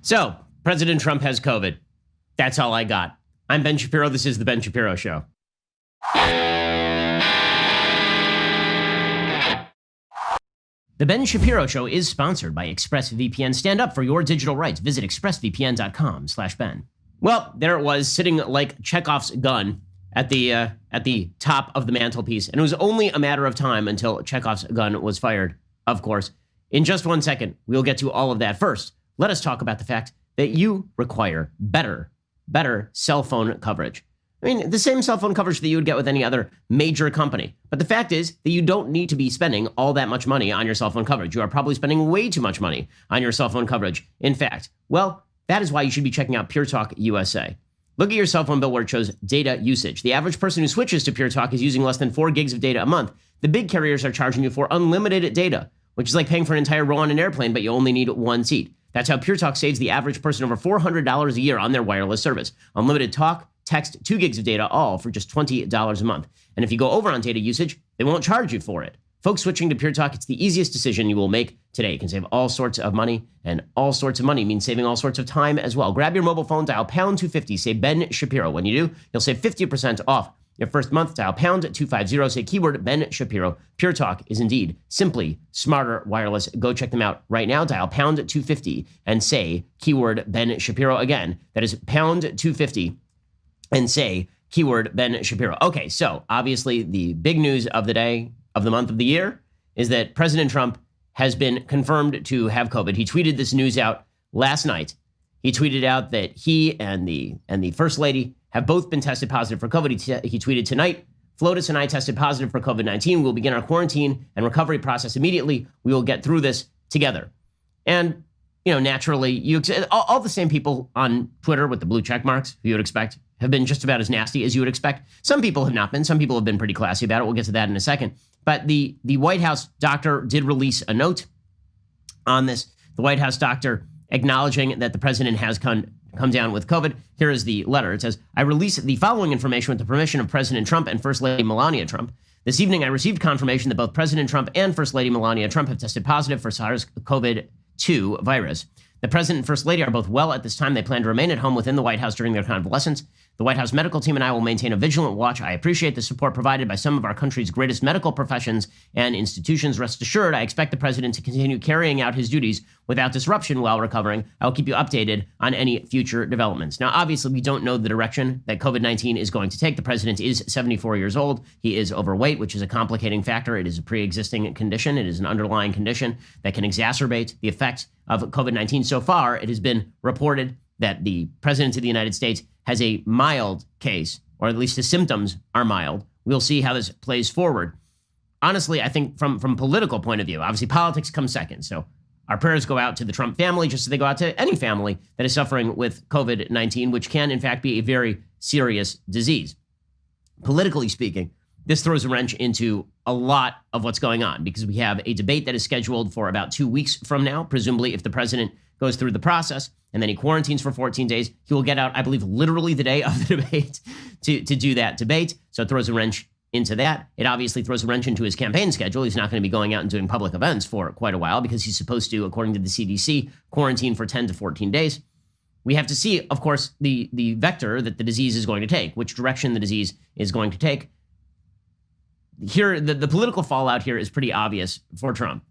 So, President Trump has COVID. That's all I got. I'm Ben Shapiro. This is The Ben Shapiro Show. The Ben Shapiro Show is sponsored by ExpressVPN. Stand up for your digital rights. Visit expressvpn.com/Ben. Well, there it was, sitting like Chekhov's gun at the top of the mantelpiece. And it was only a matter of time until Chekhov's gun was fired, of course. In just 1 second, we'll get to all of that. First, let us talk about the fact that you require better cell phone coverage. I mean, the same cell phone coverage that you would get with any other major company. But the fact is that you don't need to be spending all that much money on your cell phone coverage. You are probably spending way too much money on your cell phone coverage. In fact, well, that is why you should be checking out Pure Talk USA. Look at your cell phone bill where it shows data usage. The average person who switches to Pure Talk is using less than 4 gigs of data a month. The big carriers are charging you for unlimited data, which is like paying for an entire row on an airplane, but you only need 1 seat. That's how Pure Talk saves the average person over $400 a year on their wireless service. Unlimited talk, text, 2 gigs of data, all for just $20 a month. And if you go over on data usage, they won't charge you for it. Folks switching to Pure Talk, it's the easiest decision you will make today. You can save all sorts of money, and all sorts of money means saving all sorts of time as well. Grab your mobile phone, dial pound 250, say Ben Shapiro. When you do, you'll save 50% off your first month. Dial pound 250, say keyword Ben Shapiro. Pure Talk is indeed simply smarter wireless. Go check them out right now. Dial pound 250 and say keyword Ben Shapiro. Again, that is pound 250 and say keyword Ben Shapiro. Okay, so obviously the big news of the day, of the month, of the year, is that President Trump has been confirmed to have COVID. He tweeted this news out last night. He tweeted out that he and the First Lady have both been tested positive for COVID. He tweeted tonight, Flotus and I tested positive for COVID-19. We'll begin our quarantine and recovery process immediately. We will get through this together. And, you know, naturally, all the same people on Twitter with the blue check marks, who you would expect, have been just about as nasty as you would expect. Some people have not been. Some people have been pretty classy about it. We'll get to that in a second. But the White House doctor did release a note on this. The White House doctor acknowledging that the president has come down with COVID. Here is the letter. It says, I release the following information with the permission of President Trump and First Lady Melania Trump. This evening, I received confirmation that both President Trump and First Lady Melania Trump have tested positive for SARS-CoV-2 virus. The President and First Lady are both well at this time. They plan to remain at home within the White House during their convalescence. The White House medical team and I will maintain a vigilant watch. I appreciate the support provided by some of our country's greatest medical professions and institutions. Rest assured, I expect the president to continue carrying out his duties without disruption while recovering. I will keep you updated on any future developments. Now, obviously, we don't know the direction that COVID-19 is going to take. The president is 74 years old. He is overweight, which is a complicating factor. It is a pre-existing condition. It is an underlying condition that can exacerbate the effects of COVID-19. So far, it has been reported that the president of the United States has a mild case, or at least his symptoms are mild. We'll see how this plays forward. Honestly, I think from political point of view, obviously politics comes second. So our prayers go out to the Trump family, just as they go out to any family that is suffering with COVID-19, which can in fact be a very serious disease. Politically speaking, this throws a wrench into a lot of what's going on, because we have a debate that is scheduled for about 2 weeks from now, presumably if the president goes through the process and then he quarantines for 14 days. He will get out, I believe, literally the day of the debate to do that debate. So it throws a wrench into that. It obviously throws a wrench into his campaign schedule. He's not going to be going out and doing public events for quite a while, because he's supposed to, according to the CDC, quarantine for 10 to 14 days. We have to see, of course, the vector that the disease is going to take, which direction the disease is going to take. Here, the political fallout here is pretty obvious for Trump.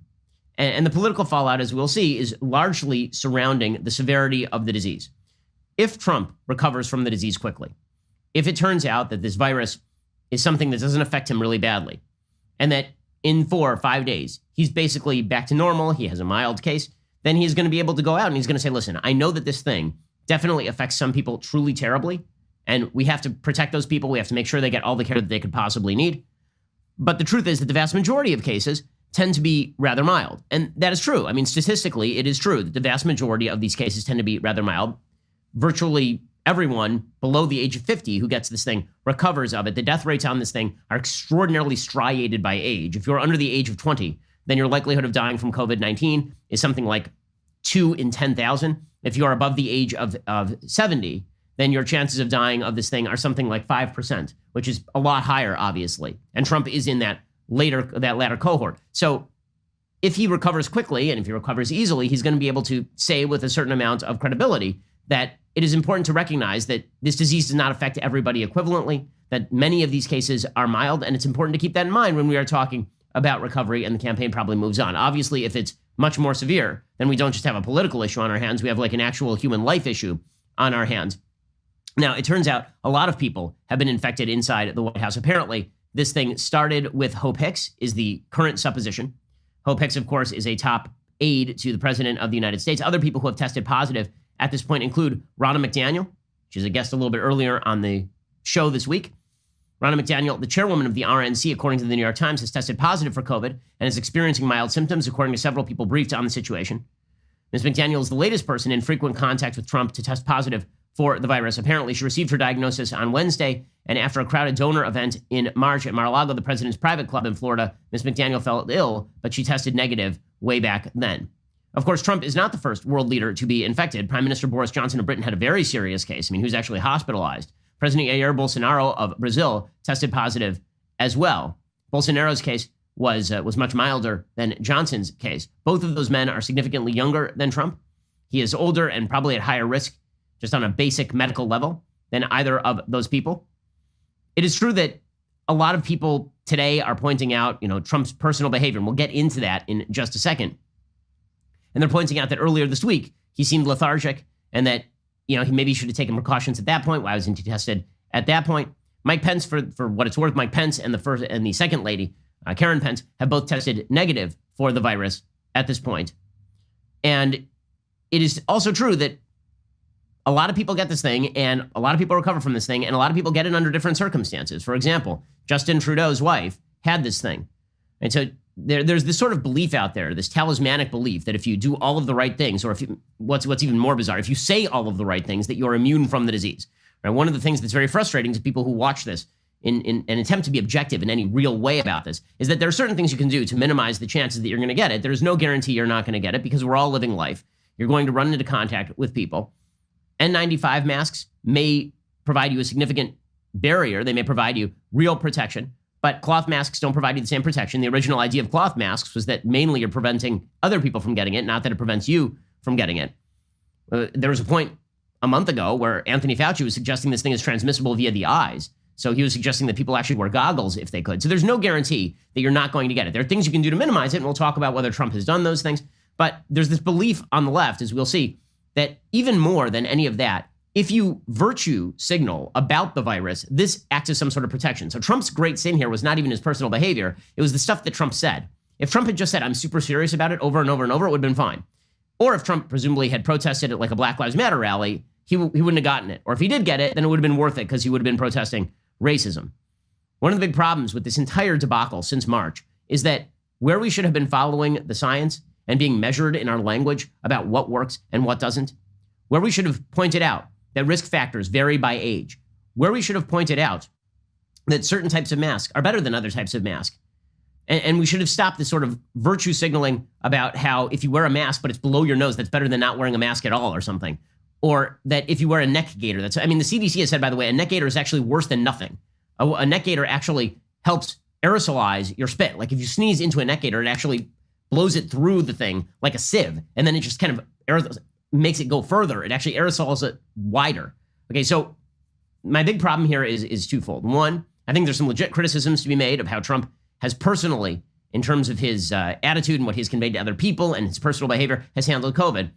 And the political fallout, as we'll see, is largely surrounding the severity of the disease. If Trump recovers from the disease quickly, if it turns out that this virus is something that doesn't affect him really badly, and that in 4 or 5 days, he's basically back to normal, he has a mild case, then he's going to be able to go out and he's going to say, listen, I know that this thing definitely affects some people truly terribly, and we have to protect those people. We have to make sure they get all the care that they could possibly need. But the truth is that the vast majority of cases tend to be rather mild. And that is true. I mean, statistically, it is true that the vast majority of these cases tend to be rather mild. Virtually everyone below the age of 50 who gets this thing recovers of it. The death rates on this thing are extraordinarily striated by age. If you're under the age of 20, then your likelihood of dying from COVID-19 is something like 2 in 10,000. If you're above the age of 70, then your chances of dying of this thing are something like 5%, which is a lot higher, obviously. And Trump is in that latter cohort. So if he recovers quickly and if he recovers easily, he's going to be able to say with a certain amount of credibility that it is important to recognize that this disease does not affect everybody equivalently, that many of these cases are mild, and it's important to keep that in mind when we are talking about recovery, and the campaign probably moves on. Obviously, if it's much more severe, then we don't just have a political issue on our hands, we have like an actual human life issue on our hands. Now, it turns out a lot of people have been infected inside the White House. Apparently, this thing started with Hope Hicks, is the current supposition. Hope Hicks, of course, is a top aide to the President of the United States. Other people who have tested positive at this point include Ronna McDaniel. She's a guest a little bit earlier on the show this week. Ronna McDaniel, the chairwoman of the RNC, according to the New York Times, has tested positive for COVID and is experiencing mild symptoms, according to several people briefed on the situation. Ms. McDaniel is the latest person in frequent contact with Trump to test positive for the virus. Apparently, she received her diagnosis on Wednesday, and after a crowded donor event in March at Mar-a-Lago, the president's private club in Florida, Ms. McDaniel felt ill, but she tested negative way back then. Of course, Trump is not the first world leader to be infected. Prime Minister Boris Johnson of Britain had a very serious case. I mean, he was actually hospitalized. President Jair Bolsonaro of Brazil tested positive as well. Bolsonaro's case was much milder than Johnson's case. Both of those men are significantly younger than Trump. He is older and probably at higher risk, just on a basic medical level, than either of those people. It is true that a lot of people today are pointing out, Trump's personal behavior, and we'll get into that in just a second. And they're pointing out that earlier this week, he seemed lethargic and that, he maybe should have taken precautions at that point. Why wasn't he tested at that point? Mike Pence, for what it's worth, Mike Pence and the second lady, Karen Pence, have both tested negative for the virus at this point. And it is also true that a lot of people get this thing and a lot of people recover from this thing and a lot of people get it under different circumstances. For example, Justin Trudeau's wife had this thing. And so there's this sort of belief out there, this talismanic belief that if you do all of the right things, or what's even more bizarre, if you say all of the right things, that you're immune from the disease. Right? One of the things that's very frustrating to people who watch this in an attempt to be objective in any real way about this is that there are certain things you can do to minimize the chances that you're going to get it. There's no guarantee you're not going to get it because we're all living life. You're going to run into contact with people. N95 masks may provide you a significant barrier. They may provide you real protection, but cloth masks don't provide you the same protection. The original idea of cloth masks was that mainly you're preventing other people from getting it, not that it prevents you from getting it. There was a point a month ago where Anthony Fauci was suggesting this thing is transmissible via the eyes. So he was suggesting that people actually wear goggles if they could. So there's no guarantee that you're not going to get it. There are things you can do to minimize it, and we'll talk about whether Trump has done those things. But there's this belief on the left, as we'll see, that even more than any of that, if you virtue signal about the virus, this acts as some sort of protection. So Trump's great sin here was not even his personal behavior. It was the stuff that Trump said. If Trump had just said, I'm super serious about it over and over and over, it would have been fine. Or if Trump presumably had protested at like a Black Lives Matter rally, he wouldn't have gotten it. Or if he did get it, then it would have been worth it because he would have been protesting racism. One of the big problems with this entire debacle since March is that where we should have been following the science and being measured in our language about what works and what doesn't, where we should have pointed out that risk factors vary by age, where we should have pointed out that certain types of masks are better than other types of masks. And we should have stopped this sort of virtue signaling about how if you wear a mask, but it's below your nose, that's better than not wearing a mask at all or something. Or that if you wear a neck gaiter, the CDC has said, by the way, a neck gaiter is actually worse than nothing. A neck gaiter actually helps aerosolize your spit. Like if you sneeze into a neck gaiter, it actually blows it through the thing like a sieve. And then it just kind of makes it go further. It actually aerosols it wider. Okay, so my big problem here is twofold. One, I think there's some legit criticisms to be made of how Trump has personally, in terms of his attitude and what he's conveyed to other people and his personal behavior, has handled COVID.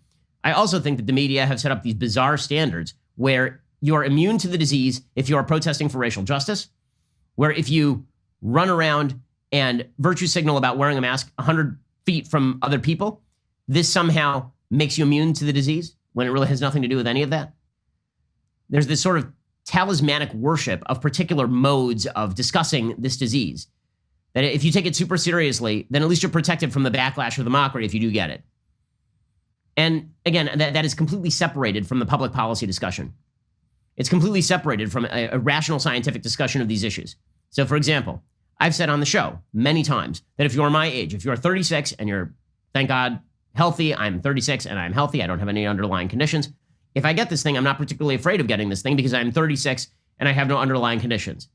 I also think that the media have set up these bizarre standards where you are immune to the disease if you are protesting for racial justice, where if you run around and virtue signal about wearing a mask 100 feet from other people, this somehow makes you immune to the disease when it really has nothing to do with any of that. There's this sort of talismanic worship of particular modes of discussing this disease, that if you take it super seriously, then at least you're protected from the backlash or the mockery if you do get it. And again, that is completely separated from the public policy discussion. It's completely separated from a rational scientific discussion of these issues. So for example, I've said on the show many times that if you're my age, if you're 36 and you're, thank God, healthy, I'm 36 and I'm healthy, I don't have any underlying conditions. If I get this thing, I'm not particularly afraid of getting this thing because I'm 36 and I have no underlying conditions.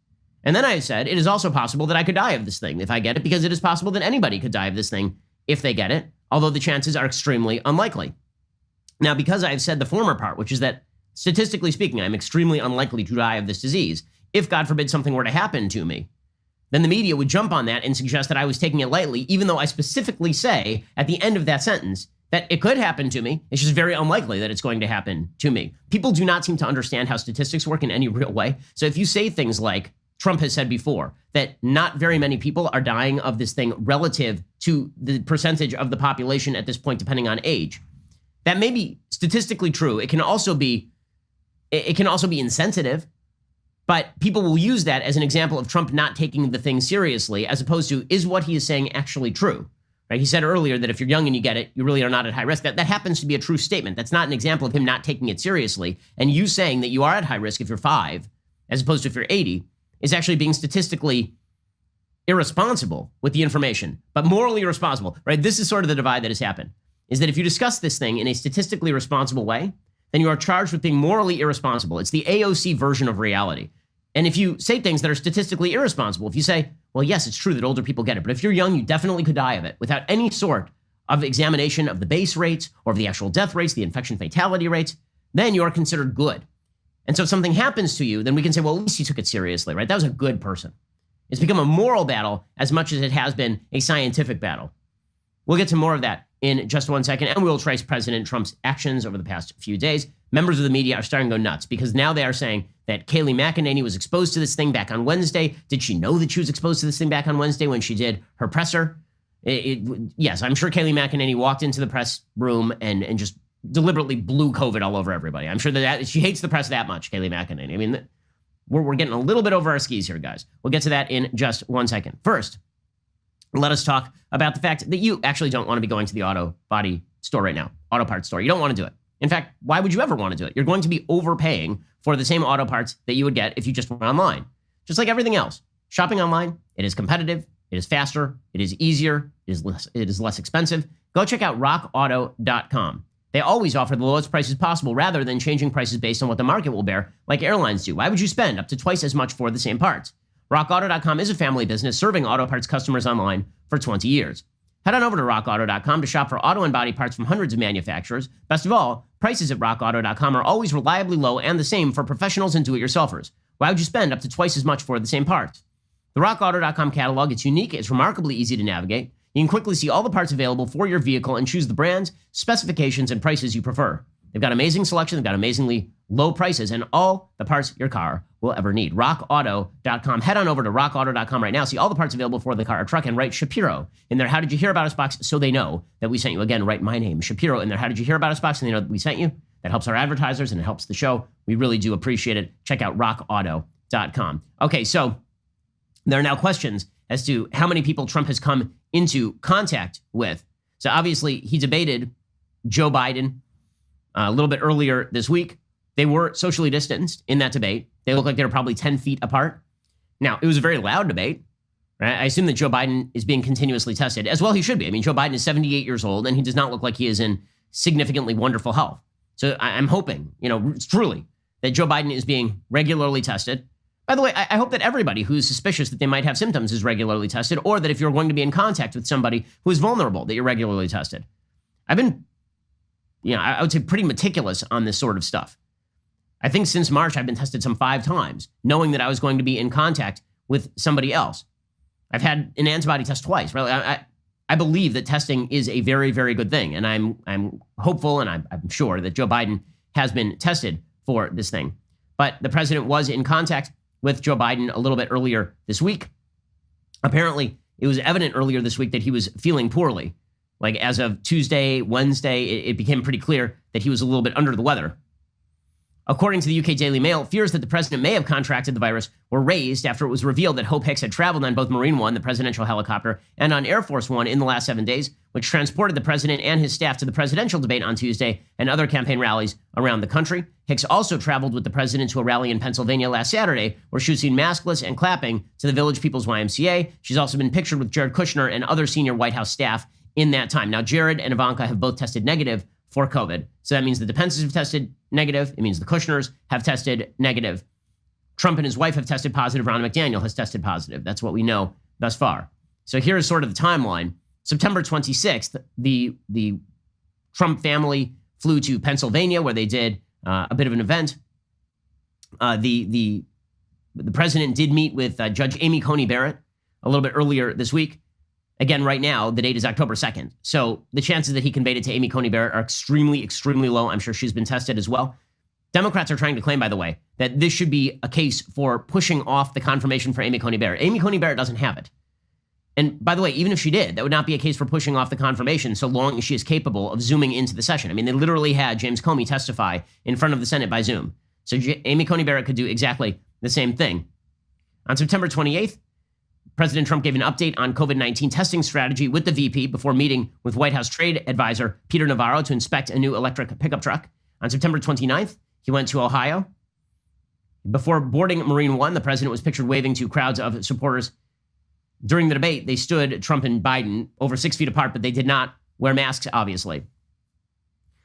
And then I said, it is also possible that I could die of this thing if I get it, because it is possible that anybody could die of this thing if they get it, although the chances are extremely unlikely. Now, because I've said the former part, which is that statistically speaking, I'm extremely unlikely to die of this disease, if God forbid something were to happen to me, then the media would jump on that and suggest that I was taking it lightly, even though I specifically say at the end of that sentence that it could happen to me. It's just very unlikely that it's going to happen to me. People do not seem to understand how statistics work in any real way. So if you say things like Trump has said before, that not very many people are dying of this thing relative to the percentage of the population at this point, depending on age, that may be statistically true. It can also be insensitive. But people will use that as an example of Trump not taking the thing seriously, as opposed to, is what he is saying actually true? Right? He said earlier that if you're young and you get it, you really are not at high risk. That happens to be a true statement. That's not an example of him not taking it seriously. And you saying that you are at high risk if you're 5, as opposed to if you're 80, is actually being statistically irresponsible with the information, but morally irresponsible, right? This is sort of the divide that has happened, is that if you discuss this thing in a statistically responsible way, then you are charged with being morally irresponsible. It's the AOC version of reality. And if you say things that are statistically irresponsible, if you say, well, yes, it's true that older people get it, but if you're young, you definitely could die of it without any sort of examination of the base rates or of the actual death rates, the infection fatality rates, then you are considered good. And so if something happens to you, then we can say, well, at least he took it seriously, right? That was a good person. It's become a moral battle as much as it has been a scientific battle. We'll get to more of that in just one second, and we'll trace President Trump's actions over the past few days. Members of the media are starting to go nuts because now they are saying that Kayleigh McEnany was exposed to this thing back on Wednesday. Did she know that she was exposed to this thing back on Wednesday when she did her presser? Yes, I'm sure Kayleigh McEnany walked into the press room and just deliberately blew COVID all over everybody. I'm sure that she hates the press that much, Kayleigh McEnany. I mean, we're getting a little bit over our skis here, guys. We'll get to that in just one second. First, let us talk about the fact that you actually don't want to be going to the auto body store right now, auto parts store. You don't want to do it. In fact, why would you ever want to do it? You're going to be overpaying for the same auto parts that you would get if you just went online. Just like everything else. Shopping online, it is competitive, it is faster, it is easier, it is less expensive. Go check out rockauto.com. They always offer the lowest prices possible rather than changing prices based on what the market will bear, like airlines do. Why would you spend up to twice as much for the same parts? RockAuto.com is a family business serving auto parts customers online for 20 years. Head on over to rockauto.com to shop for auto and body parts from hundreds of manufacturers. Best of all, prices at rockauto.com are always reliably low and the same for professionals and do-it-yourselfers. Why would you spend up to twice as much for the same parts? The rockauto.com catalog, it's unique, it's remarkably easy to navigate. You can quickly see all the parts available for your vehicle and choose the brands, specifications, and prices you prefer. They've got amazing selection, they've got amazingly low prices, and all the parts your car will ever need. RockAuto.com. Head on over to RockAuto.com right now. See all the parts available for the car or truck and write Shapiro in their How Did You Hear About Us box so they know that we sent you. Again, write my name, Shapiro, in their How Did You Hear About Us box and they know that we sent you. That helps our advertisers and it helps the show. We really do appreciate it. Check out RockAuto.com. Okay, so there are now questions as to how many people Trump has come into contact with. So obviously, he debated Joe Biden a little bit earlier this week. They were socially distanced in that debate. They look like they were probably 10 feet apart. Now, it was a very loud debate. Right? I assume that Joe Biden is being continuously tested, as well he should be. I mean, Joe Biden is 78 years old, and he does not look like he is in significantly wonderful health. So I'm hoping, truly, that Joe Biden is being regularly tested. By the way, I hope that everybody who's suspicious that they might have symptoms is regularly tested, or that if you're going to be in contact with somebody who is vulnerable, that you're regularly tested. I've been, I would say pretty meticulous on this sort of stuff. I think since March, I've been tested some 5 times, knowing that I was going to be in contact with somebody else. I've had an antibody test twice. Really, I believe that testing is a very, very good thing, and I'm hopeful, and I'm sure that Joe Biden has been tested for this thing. But the president was in contact with Joe Biden a little bit earlier this week. Apparently, it was evident earlier this week that he was feeling poorly. Like as of Tuesday, Wednesday, it became pretty clear that he was a little bit under the weather. According to the UK Daily Mail, fears that the president may have contracted the virus were raised after it was revealed that Hope Hicks had traveled on both Marine One, the presidential helicopter, and on Air Force One in the last 7 days, which transported the president and his staff to the presidential debate on Tuesday and other campaign rallies around the country. Hicks also traveled with the president to a rally in Pennsylvania last Saturday, where she was seen maskless and clapping to the Village People's YMCA. She's also been pictured with Jared Kushner and other senior White House staff in that time. Now, Jared and Ivanka have both tested negative for COVID. So that means that the Pences have tested negative. It means the Kushners have tested negative. Trump and his wife have tested positive. Ron McDaniel has tested positive. That's what we know thus far. So here is sort of the timeline. September 26th, the Trump family flew to Pennsylvania, where they did a bit of an event. The president did meet with Judge Amy Coney Barrett a little bit earlier this week. Again, right now, the date is October 2nd. So the chances that he conveyed it to Amy Coney Barrett are extremely, extremely low. I'm sure she's been tested as well. Democrats are trying to claim, by the way, that this should be a case for pushing off the confirmation for Amy Coney Barrett. Amy Coney Barrett doesn't have it. And by the way, even if she did, that would not be a case for pushing off the confirmation so long as she is capable of zooming into the session. I mean, they literally had James Comey testify in front of the Senate by Zoom. So Amy Coney Barrett could do exactly the same thing. On September 28th, President Trump gave an update on COVID-19 testing strategy with the VP before meeting with White House trade advisor Peter Navarro to inspect a new electric pickup truck. On September 29th, he went to Ohio. Before boarding Marine One, the president was pictured waving to crowds of supporters. During the debate, they stood, Trump and Biden, over 6 feet apart, but they did not wear masks, obviously.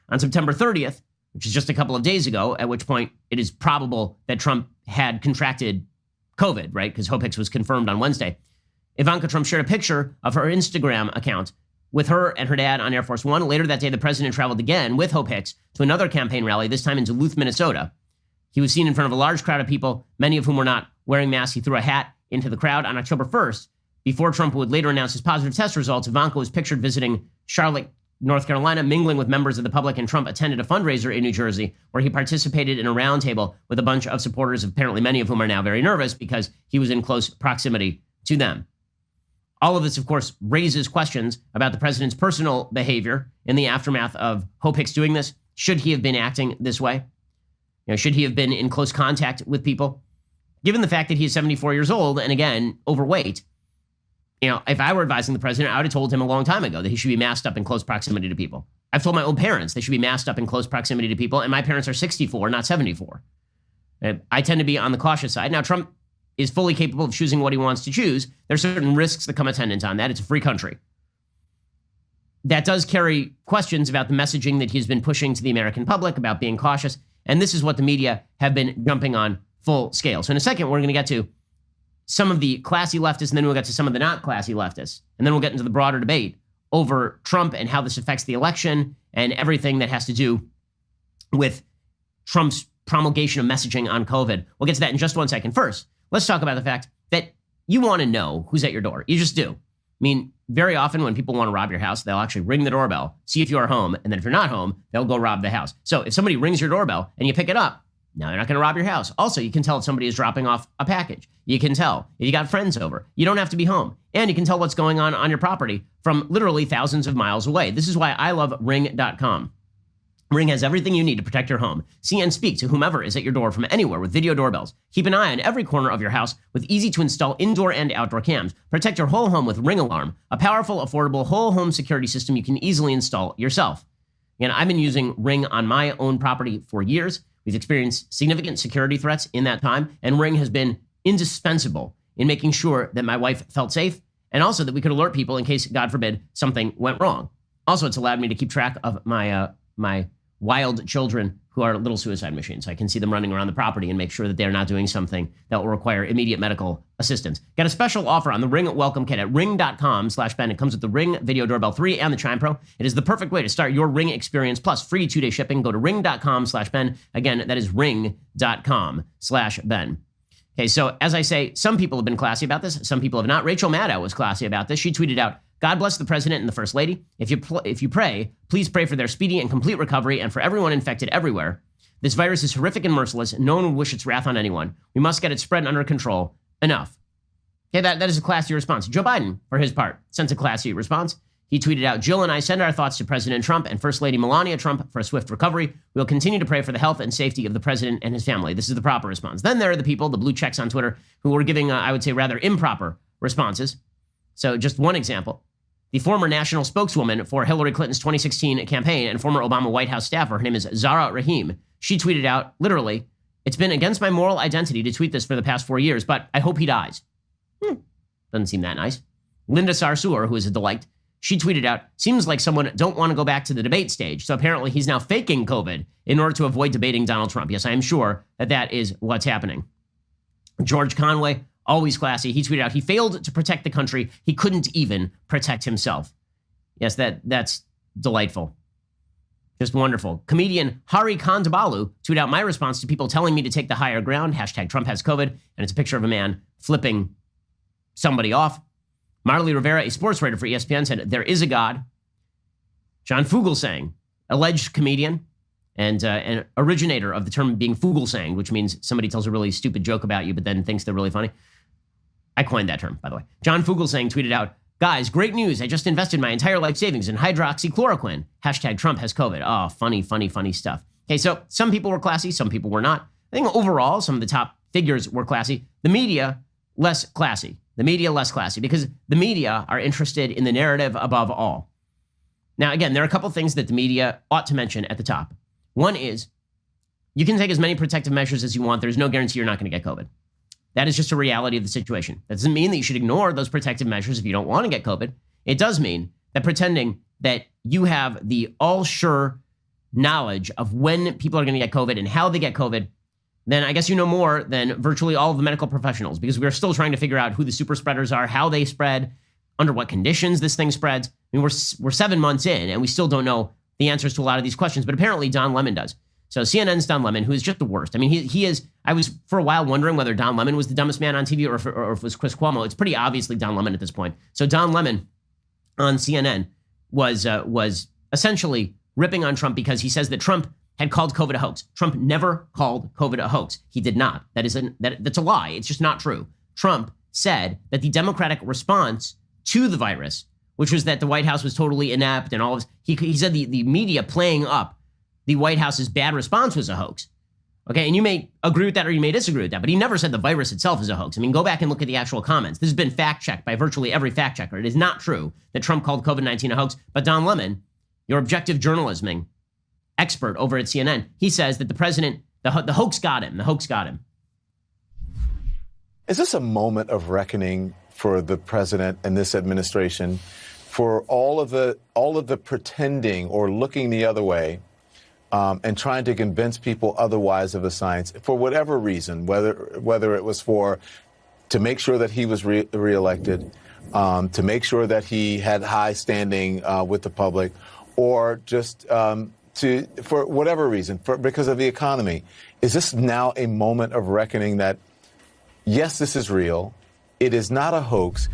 On September 30th, which is just a couple of days ago, at which point it is probable that Trump had contracted COVID, right? Because Hope Hicks was confirmed on Wednesday. Ivanka Trump shared a picture of her Instagram account with her and her dad on Air Force One. Later that day, the president traveled again with Hope Hicks to another campaign rally, this time in Duluth, Minnesota. He was seen in front of a large crowd of people, many of whom were not wearing masks. He threw a hat into the crowd on October 1st. Before Trump would later announce his positive test results, Ivanka was pictured visiting Charlotte, North Carolina, mingling with members of the public, and Trump attended a fundraiser in New Jersey where he participated in a roundtable with a bunch of supporters, apparently many of whom are now very nervous because he was in close proximity to them. All of this, of course, raises questions about the president's personal behavior in the aftermath of Hope Hicks doing this. Should he have been acting this way? Should he have been in close contact with people? Given the fact that he is 74 years old and, again, overweight, if I were advising the president, I would have told him a long time ago that he should be masked up in close proximity to people. I've told my own parents they should be masked up in close proximity to people, and my parents are 64, not 74. I tend to be on the cautious side. Now, Trump is fully capable of choosing what he wants to choose. There's certain risks that come attendant on that. It's a free country. That does carry questions about the messaging that he's been pushing to the American public about being cautious, and this is what the media have been jumping on full scale. So in a second, we're going to get to some of the classy leftists, and then we'll get to some of the not classy leftists. And then we'll get into the broader debate over Trump and how this affects the election and everything that has to do with Trump's promulgation of messaging on COVID. We'll get to that in just 1 second. First, let's talk about the fact that you want to know who's at your door. You just do. I mean, very often when people want to rob your house, they'll actually ring the doorbell, see if you are home, and then if you're not home, they'll go rob the house. So if somebody rings your doorbell and you pick it up, now they're not going to rob your house. Also, you can tell if somebody is dropping off a package. You can tell if you got friends over. You don't have to be home. And you can tell what's going on your property from literally thousands of miles away. This is why I love Ring.com. Ring has everything you need to protect your home. See and speak to whomever is at your door from anywhere with video doorbells. Keep an eye on every corner of your house with easy-to-install indoor and outdoor cams. Protect your whole home with Ring Alarm, a powerful, affordable, whole home security system you can easily install yourself. And I've been using Ring on my own property for years. We've experienced significant security threats in that time, and Ring has been indispensable in making sure that my wife felt safe and also that we could alert people in case, God forbid, something went wrong. Also, it's allowed me to keep track of my wild children who are little suicide machines. I can see them running around the property and make sure that they're not doing something that will require immediate medical assistance. Got a special offer on the Ring Welcome Kit at ring.com/Ben. It comes with the Ring Video Doorbell 3 and the Chime Pro. It is the perfect way to start your Ring experience, plus free 2-day shipping. Go to ring.com/Ben. Again, that is ring.com/Ben. Okay, so as I say, some people have been classy about this. Some people have not. Rachel Maddow was classy about this. She tweeted out, "God bless the president and the first lady. If you pray, please pray for their speedy and complete recovery and for everyone infected everywhere. This virus is horrific and merciless. No one would wish its wrath on anyone. We must get it spread under control. Enough." Okay, that is a classy response. Joe Biden, for his part, sent a classy response. He tweeted out, "Jill and I send our thoughts to President Trump and First Lady Melania Trump for a swift recovery. We will continue to pray for the health and safety of the president and his family." This is the proper response. Then there are the people, the blue checks on Twitter, who were giving, I would say, rather improper responses. So just one example. The former national spokeswoman for Hillary Clinton's 2016 campaign and former Obama White House staffer, her name is Zara Rahim. She tweeted out, literally, "It's been against my moral identity to tweet this for the past 4 years, but I hope he dies." Doesn't seem that nice. Linda Sarsour, who is a delight, she tweeted out, "Seems like someone don't want to go back to the debate stage. So apparently he's now faking COVID in order to avoid debating Donald Trump." Yes, I am sure that is what's happening. George Conway, always classy. He tweeted out, "He failed to protect the country. He couldn't even protect himself." Yes, that's delightful. Just wonderful. Comedian Hari Kondabolu tweeted out my response to people telling me to take the higher ground. Hashtag Trump has COVID. And it's a picture of a man flipping somebody off. Marley Rivera, a sports writer for ESPN, said, there is a God. John Fugelsang, alleged comedian and an originator of the term being Fugelsang, which means somebody tells a really stupid joke about you, but then thinks they're really funny. I coined that term, by the way. John Fugelsang tweeted out, guys, great news. I just invested my entire life savings in hydroxychloroquine. Hashtag Trump has COVID. Oh, funny, funny, funny stuff. Okay, so some people were classy, some people were not. I think overall, some of the top figures were classy. The media, less classy. The media, less classy, because the media are interested in the narrative above all. Now, again, there are a couple things that the media ought to mention at the top. One is, you can take as many protective measures as you want. There's no guarantee you're not going to get COVID. That is just a reality of the situation. That doesn't mean that you should ignore those protective measures if you don't want to get COVID. It does mean that pretending that you have the all-sure knowledge of when people are going to get COVID and how they get COVID, then I guess you know more than virtually all of the medical professionals, because we're still trying to figure out who the super spreaders are, how they spread, under what conditions this thing spreads. I mean, we're 7 months in, and we still don't know the answers to a lot of these questions, but apparently Don Lemon does. So CNN's Don Lemon, who is just the worst. I mean, he is, I was for a while wondering whether Don Lemon was the dumbest man on TV or if it was Chris Cuomo. It's pretty obviously Don Lemon at this point. So Don Lemon on CNN was essentially ripping on Trump because he says that Trump had called COVID a hoax. Trump never called COVID a hoax. He did not. That's a lie. It's just not true. Trump said that the Democratic response to the virus, which was that the White House was totally inept and all of this, he said the media playing up the White House's bad response was a hoax. Okay, and you may agree with that or you may disagree with that, but he never said the virus itself is a hoax. I mean, go back and look at the actual comments. This has been fact-checked by virtually every fact-checker. It is not true that Trump called COVID-19 a hoax, but Don Lemon, your objective journalism expert over at CNN, he says that the president, the hoax got him. The hoax got him. Is this a moment of reckoning for the president and this administration for all of the pretending or looking the other way and trying to convince people otherwise of the science for whatever reason, whether it was to make sure that he was reelected, to make sure that he had high standing with the public, or just for whatever reason, because of the economy? Is this now a moment of reckoning that, yes, this is real, it is not a hoax?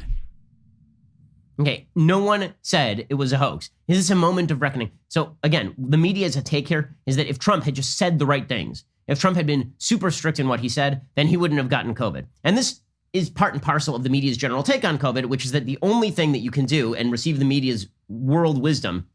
Okay, no one said it was a hoax. Is this a moment of reckoning? So again, the media's take here is that if Trump had just said the right things, if Trump had been super strict in what he said, then he wouldn't have gotten COVID. And this is part and parcel of the media's general take on COVID, which is that the only thing that you can do and receive the media's world wisdom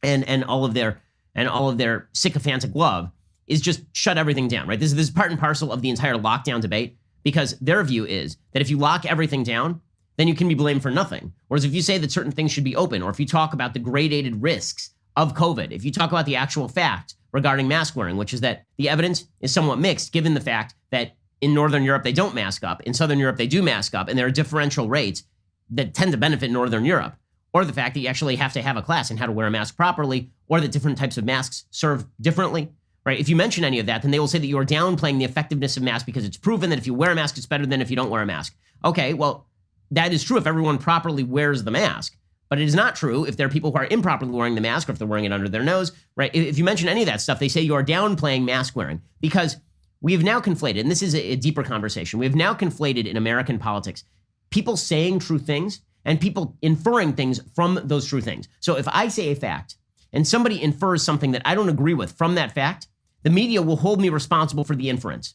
and all of their sycophantic love is just shut everything down, right? This is part and parcel of the entire lockdown debate, because their view is that if you lock everything down, then you can be blamed for nothing. Whereas if you say that certain things should be open, or if you talk about the gradated risks of COVID, if you talk about the actual fact regarding mask wearing, which is that the evidence is somewhat mixed, given the fact that in Northern Europe, they don't mask up. In Southern Europe, they do mask up. And there are differential rates that tend to benefit Northern Europe. Or the fact that you actually have to have a class in how to wear a mask properly, or that different types of masks serve differently, right? If you mention any of that, then they will say that you are downplaying the effectiveness of masks because it's proven that if you wear a mask, it's better than if you don't wear a mask. Okay, well, that is true if everyone properly wears the mask, but it is not true if there are people who are improperly wearing the mask or if they're wearing it under their nose, right? If you mention any of that stuff, they say you are downplaying mask wearing, because we have now conflated, and this is a deeper conversation, we have now conflated in American politics people saying true things and people inferring things from those true things. So if I say a fact and somebody infers something that I don't agree with from that fact, the media will hold me responsible for the inference.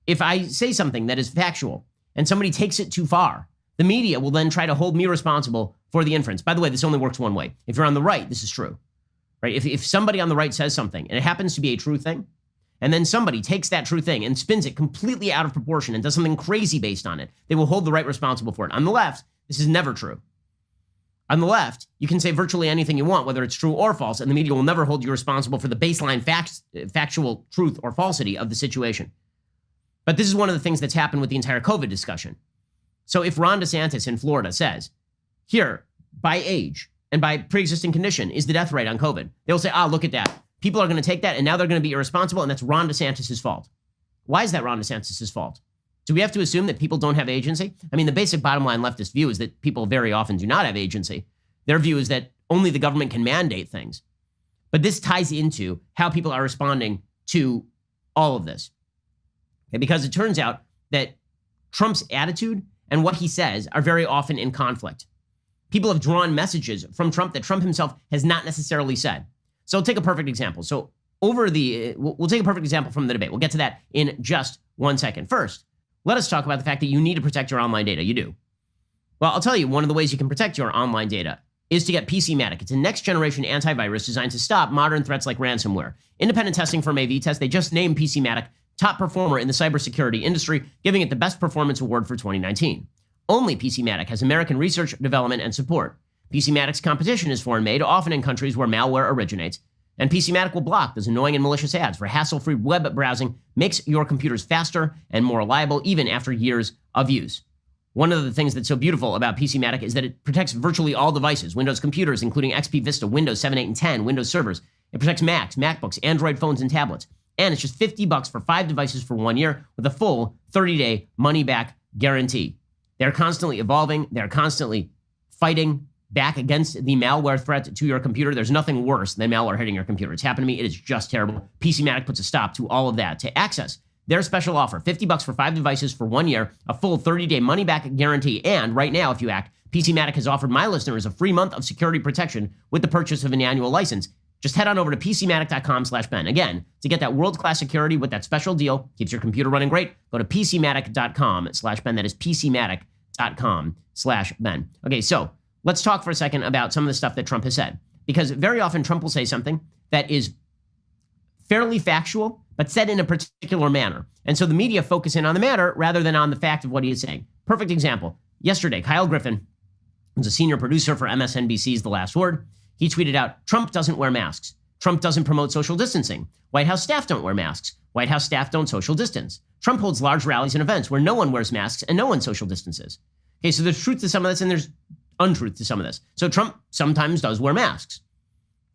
If I say something that is factual and somebody takes it too far, the media will then try to hold me responsible for the inference. By the way, this only works one way. If you're on the right, this is true, right? If somebody on the right says something and it happens to be a true thing, and then somebody takes that true thing and spins it completely out of proportion and does something crazy based on it, they will hold the right responsible for it. On the left, this is never true. On the left, you can say virtually anything you want, whether it's true or false, and the media will never hold you responsible for the baseline factual truth or falsity of the situation. But this is one of the things that's happened with the entire COVID discussion. So if Ron DeSantis in Florida says, here, by age and by pre-existing condition is the death rate on COVID, they will say, look at that. People are going to take that, and now they're going to be irresponsible, and that's Ron DeSantis' fault. Why is that Ron DeSantis' fault? Do we have to assume that people don't have agency? I mean, the basic bottom line leftist view is that people very often do not have agency. Their view is that only the government can mandate things. But this ties into how people are responding to all of this. Okay, because it turns out that Trump's attitude and what he says are very often in conflict. People have drawn messages from Trump that Trump himself has not necessarily said. So I'll take a perfect example. So we'll take a perfect example from the debate. We'll get to that in just 1 second. First, let us talk about the fact that you need to protect your online data. You do. Well, I'll tell you, one of the ways you can protect your online data is to get PCmatic. It's a next-generation antivirus designed to stop modern threats like ransomware. Independent testing firm AV-Test, they just named PCmatic top performer in the cybersecurity industry, giving it the Best Performance Award for 2019. Only PCmatic has American research, development, and support. PCmatic's competition is foreign-made, often in countries where malware originates. And PCmatic will block those annoying and malicious ads for hassle-free web browsing, makes your computers faster and more reliable even after years of use. One of the things that's so beautiful about PCmatic is that it protects virtually all devices, Windows computers, including XP Vista, Windows 7, 8, and 10, Windows servers. It protects Macs, MacBooks, Android phones, and tablets. And it's just $50 for 5 devices for 1 year with a full 30-day money-back guarantee. They're constantly evolving. They're constantly fighting back against the malware threat to your computer. There's nothing worse than malware hitting your computer. It's happened to me. It is just terrible. PCmatic puts a stop to all of that. To access their special offer, $50 for 5 devices for 1 year, a full 30-day money-back guarantee. And right now, if you act, PCmatic has offered my listeners a free month of security protection with the purchase of an annual license. Just head on over to PCmatic.com/Ben. Again, to get that world-class security with that special deal, keeps your computer running great, go to PCmatic.com/Ben. That is PCmatic.com/Ben. Okay, so let's talk for a second about some of the stuff that Trump has said. Because very often Trump will say something that is fairly factual, but said in a particular manner. And so the media focus in on the matter rather than on the fact of what he is saying. Perfect example. Yesterday, Kyle Griffin, who's a senior producer for MSNBC's The Last Word, he tweeted out, Trump doesn't wear masks. Trump doesn't promote social distancing. White House staff don't wear masks. White House staff don't social distance. Trump holds large rallies and events where no one wears masks and no one social distances. Okay, so there's truth to some of this and there's untruth to some of this. So Trump sometimes does wear masks.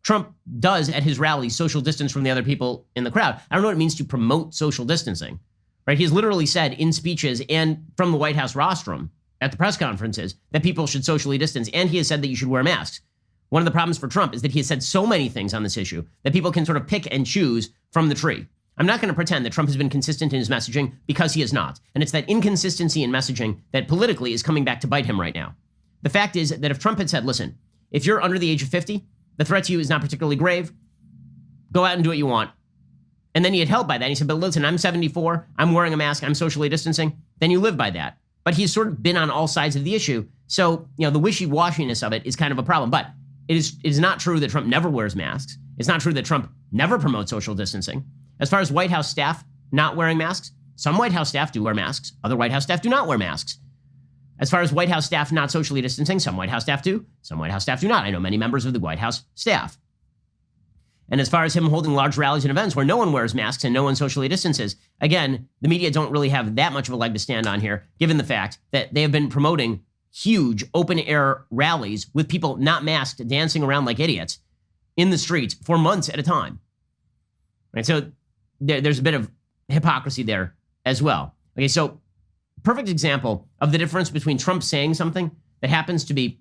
Trump does, at his rallies, social distance from the other people in the crowd. I don't know what it means to promote social distancing, right? He's literally said in speeches and from the White House rostrum at the press conferences that people should socially distance, and he has said that you should wear masks. One of the problems for Trump is that he has said so many things on this issue that people can sort of pick and choose from the tree. I'm not going to pretend that Trump has been consistent in his messaging because he is not. And it's that inconsistency in messaging that politically is coming back to bite him right now. The fact is that if Trump had said, listen, if you're under the age of 50, the threat to you is not particularly grave, go out and do what you want. And then he had held by that. He said, but listen, I'm 74, I'm wearing a mask, I'm socially distancing. Then you live by that. But he's sort of been on all sides of the issue. So, the wishy-washiness of it is kind of a problem. But it is not true that Trump never wears masks. It's not true that Trump never promotes social distancing. As far as White House staff not wearing masks, some White House staff do wear masks. Other White House staff do not wear masks. As far as White House staff not socially distancing, some White House staff do. Some White House staff do not. I know many members of the White House staff. And as far as him holding large rallies and events where no one wears masks and no one socially distances, again, the media don't really have that much of a leg to stand on here, given the fact that they have been promoting huge open-air rallies with people not masked dancing around like idiots in the streets for months at a time. Right? So there's a bit of hypocrisy there as well. Okay, so perfect example of the difference between Trump saying something that happens to be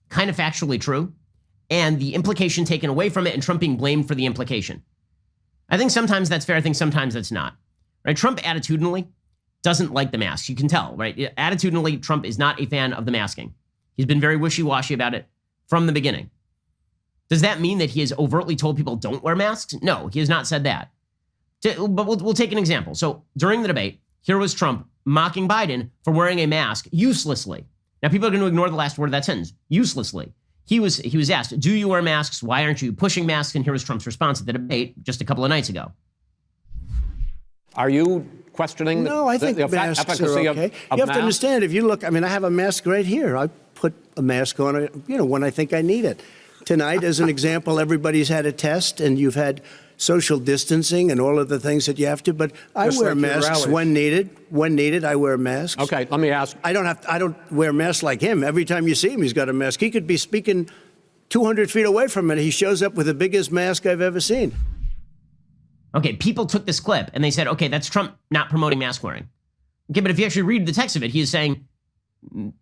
kind of factually true and the implication taken away from it and Trump being blamed for the implication. I think sometimes that's fair. I think sometimes that's not. Right? Trump attitudinally doesn't like the masks. You can tell, right? Attitudinally, Trump is not a fan of the masking. He's been very wishy-washy about it from the beginning. Does that mean that he has overtly told people don't wear masks? No, he has not said that. But we'll take an example. So during the debate, here was Trump mocking Biden for wearing a mask uselessly. Now, people are going to ignore the last word of that sentence, uselessly. He was asked, do you wear masks? Why aren't you pushing masks? And here was Trump's response at the debate just a couple of nights ago. Are you questioning No, I think the masks are efficacy okay. of You have masks? to understand, if you look, I have a mask right here. I put a mask on, when I think I need it. Tonight, as an example, everybody's had a test, and you've had social distancing and all of the things that you have to. But I Just wear like your masks rallies. when needed. When needed, I wear masks. Okay, let me ask. I don't wear masks like him. Every time you see him, he's got a mask. He could be speaking 200 feet away from it. He shows up with the biggest mask I've ever seen. Okay, people took this clip and they said, okay, that's Trump not promoting mask wearing. Okay, but if you actually read the text of it, he is saying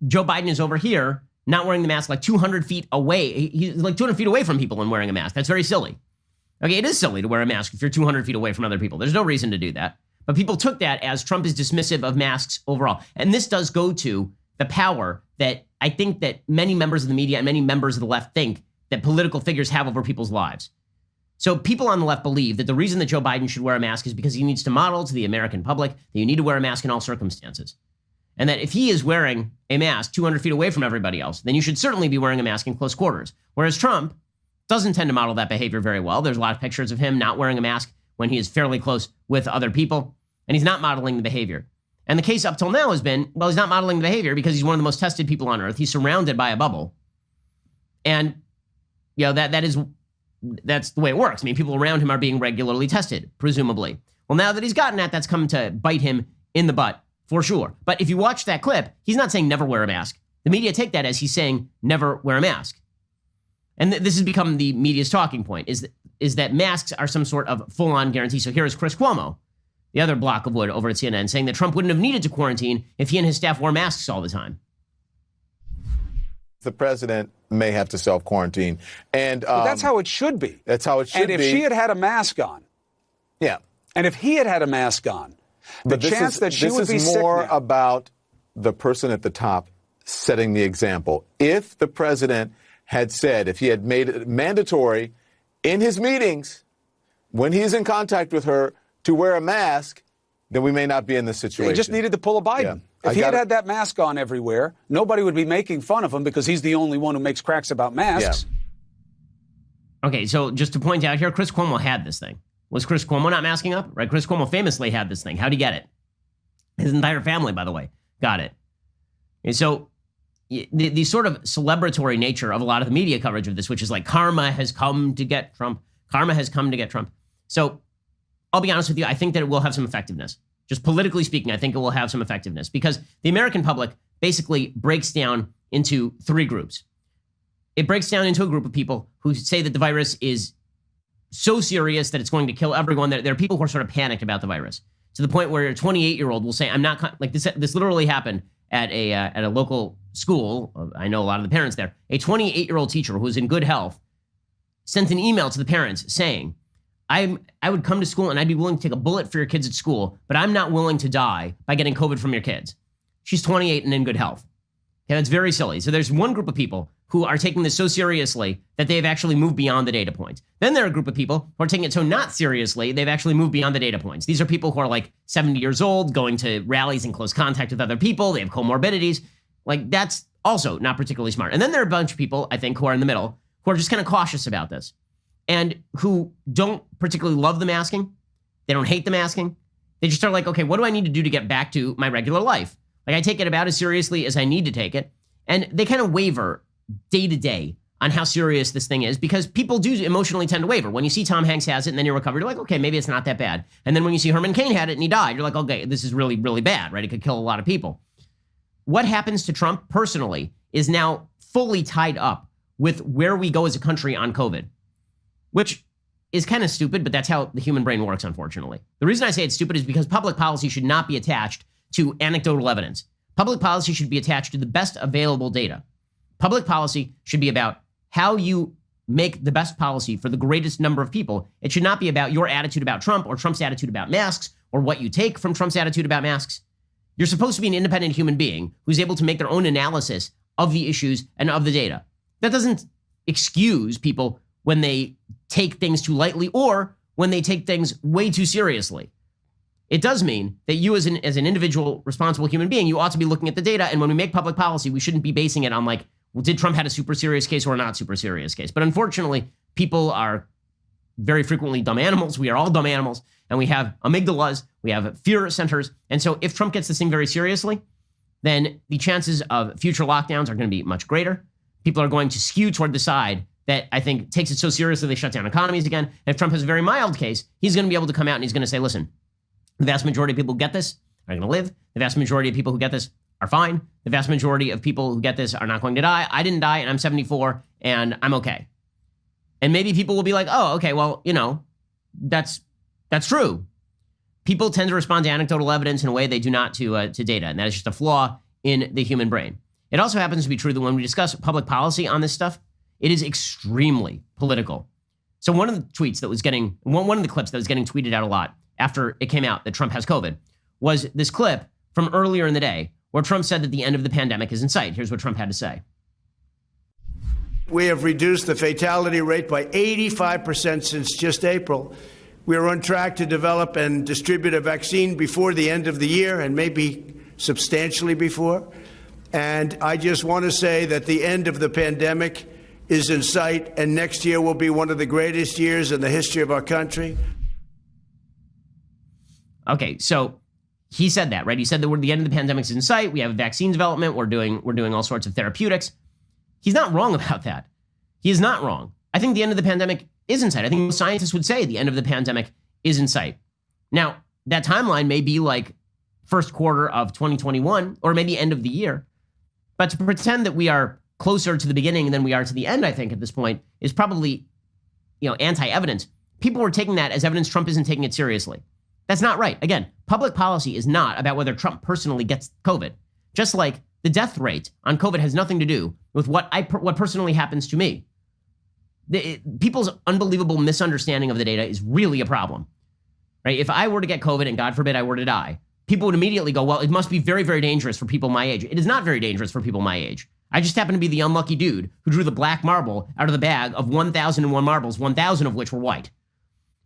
Joe Biden is over here not wearing the mask like 200 feet away. He's like 200 feet away from people and wearing a mask. That's very silly. Okay, it is silly to wear a mask if you're 200 feet away from other people. There's no reason to do that. But people took that as Trump is dismissive of masks overall. And this does go to the power that I think that many members of the media and many members of the left think that political figures have over people's lives. So people on the left believe that the reason that Joe Biden should wear a mask is because he needs to model to the American public that you need to wear a mask in all circumstances. And that if he is wearing a mask 200 feet away from everybody else, then you should certainly be wearing a mask in close quarters. Whereas Trump doesn't tend to model that behavior very well. There's a lot of pictures of him not wearing a mask when he is fairly close with other people, and he's not modeling the behavior. And the case up till now has been, well, he's not modeling the behavior because he's one of the most tested people on earth. He's surrounded by a bubble. And, you know, that's the way it works. I mean, people around him are being regularly tested, presumably. Well, now that he's gotten that, that's come to bite him in the butt, for sure. But if you watch that clip, he's not saying never wear a mask. The media take that as he's saying never wear a mask. And this has become the media's talking point, is that masks are some sort of full-on guarantee. So here is Chris Cuomo, the other block of wood over at CNN, saying that Trump wouldn't have needed to quarantine if he and his staff wore masks all the time. The president may have to self-quarantine. And but that's how it should be. That's how it should be. And if she had had a mask on. Yeah. And if he had had a mask on, the chance that she would be sick This is more now. about the person at the top setting the example. If the president had said, if he had made it mandatory in his meetings, when he's in contact with her, to wear a mask, then we may not be in this situation. He just needed to pull a Biden. Yeah. If he had that mask on everywhere, nobody would be making fun of him because he's the only one who makes cracks about masks. Yeah. Okay, so just to point out here, Chris Cuomo had this thing. Was Chris Cuomo not masking up? Right, Chris Cuomo famously had this thing. How'd he get it? His entire family, by the way, got it. And so the sort of celebratory nature of a lot of the media coverage of this, which is like karma has come to get Trump. Karma has come to get Trump. So I'll be honest with you, I think that it will have some effectiveness. Just politically speaking, I think it will have some effectiveness because the American public basically breaks down into three groups. It breaks down into a group of people who say that the virus is so serious that it's going to kill everyone. There are people who are sort of panicked about the virus to the point where a 28-year-old will say, I'm not, like this literally happened at a local school. I know a lot of the parents there. A 28-year-old teacher who was in good health sent an email to the parents saying, I would come to school and I'd be willing to take a bullet for your kids at school, but I'm not willing to die by getting COVID from your kids. She's 28 and in good health. Okay, that's very silly. So there's one group of people who are taking this so seriously that they've actually moved beyond the data points. Then there are a group of people who are taking it so not seriously, they've actually moved beyond the data points. These are people who are like 70 years old, going to rallies in close contact with other people. They have comorbidities. Like that's also not particularly smart. And then there are a bunch of people, I think, who are in the middle, who are just kind of cautious about this and who don't particularly love the masking. They don't hate the masking. They just are like, okay, what do I need to do to get back to my regular life? Like I take it about as seriously as I need to take it. And they kind of waver day to day on how serious this thing is because people do emotionally tend to waver. When you see Tom Hanks has it and then you're recovered, you're like, okay, maybe it's not that bad. And then when you see Herman Cain had it and he died, you're like, okay, this is really, really bad, right? It could kill a lot of people. What happens to Trump personally is now fully tied up with where we go as a country on COVID, which is kind of stupid, but that's how the human brain works, unfortunately. The reason I say it's stupid is because public policy should not be attached to anecdotal evidence. Public policy should be attached to the best available data. Public policy should be about how you make the best policy for the greatest number of people. It should not be about your attitude about Trump or Trump's attitude about masks or what you take from Trump's attitude about masks. You're supposed to be an independent human being who's able to make their own analysis of the issues and of the data. That doesn't excuse people when they take things too lightly or when they take things way too seriously. It does mean that you as an individual responsible human being, you ought to be looking at the data. And when we make public policy, we shouldn't be basing it on like, well, did Trump had a super serious case or a not super serious case? But unfortunately, people are very frequently dumb animals. We are all dumb animals. And we have amygdalas. We have fear centers. And so if Trump gets this thing very seriously, then the chances of future lockdowns are going to be much greater. People are going to skew toward the side that I think takes it so seriously they shut down economies again. And if Trump has a very mild case, he's going to be able to come out and he's going to say, listen, the vast majority of people who get this are going to live. The vast majority of people who get this are fine. The vast majority of people who get this are not going to die. I didn't die and I'm 74 and I'm okay. And maybe people will be like, oh, okay, well, you know, that's true. People tend to respond to anecdotal evidence in a way they do not to data. And that is just a flaw in the human brain. It also happens to be true that when we discuss public policy on this stuff, it is extremely political. So one of the tweets that was getting, one of the clips that was getting tweeted out a lot after it came out that Trump has COVID was this clip from earlier in the day where Trump said that the end of the pandemic is in sight. Here's what Trump had to say. We have reduced the fatality rate by 85% since just April. We are on track to develop and distribute a vaccine before the end of the year, and maybe substantially before. And I just want to say that the end of the pandemic is in sight, and next year will be one of the greatest years in the history of our country. Okay, so he said that, right? He said that the end of the pandemic is in sight. We have vaccine development. We're doing all sorts of therapeutics. He's not wrong about that. He is not wrong. I think the end of the pandemic is in sight. I think most scientists would say the end of the pandemic is in sight. Now, that timeline may be like first quarter of 2021 or maybe end of the year. But to pretend that we are closer to the beginning than we are to the end, I think, at this point, is probably, anti-evidence. People are taking that as evidence Trump isn't taking it seriously. That's not right. Again, public policy is not about whether Trump personally gets COVID. Just like the death rate on COVID has nothing to do with what personally happens to me. People's unbelievable misunderstanding of the data is really a problem, right? If I were to get COVID and God forbid I were to die, people would immediately go, well, it must be very, very dangerous for people my age. It is not very dangerous for people my age. I just happen to be the unlucky dude who drew the black marble out of the bag of 1,001 marbles, 1,000 of which were white.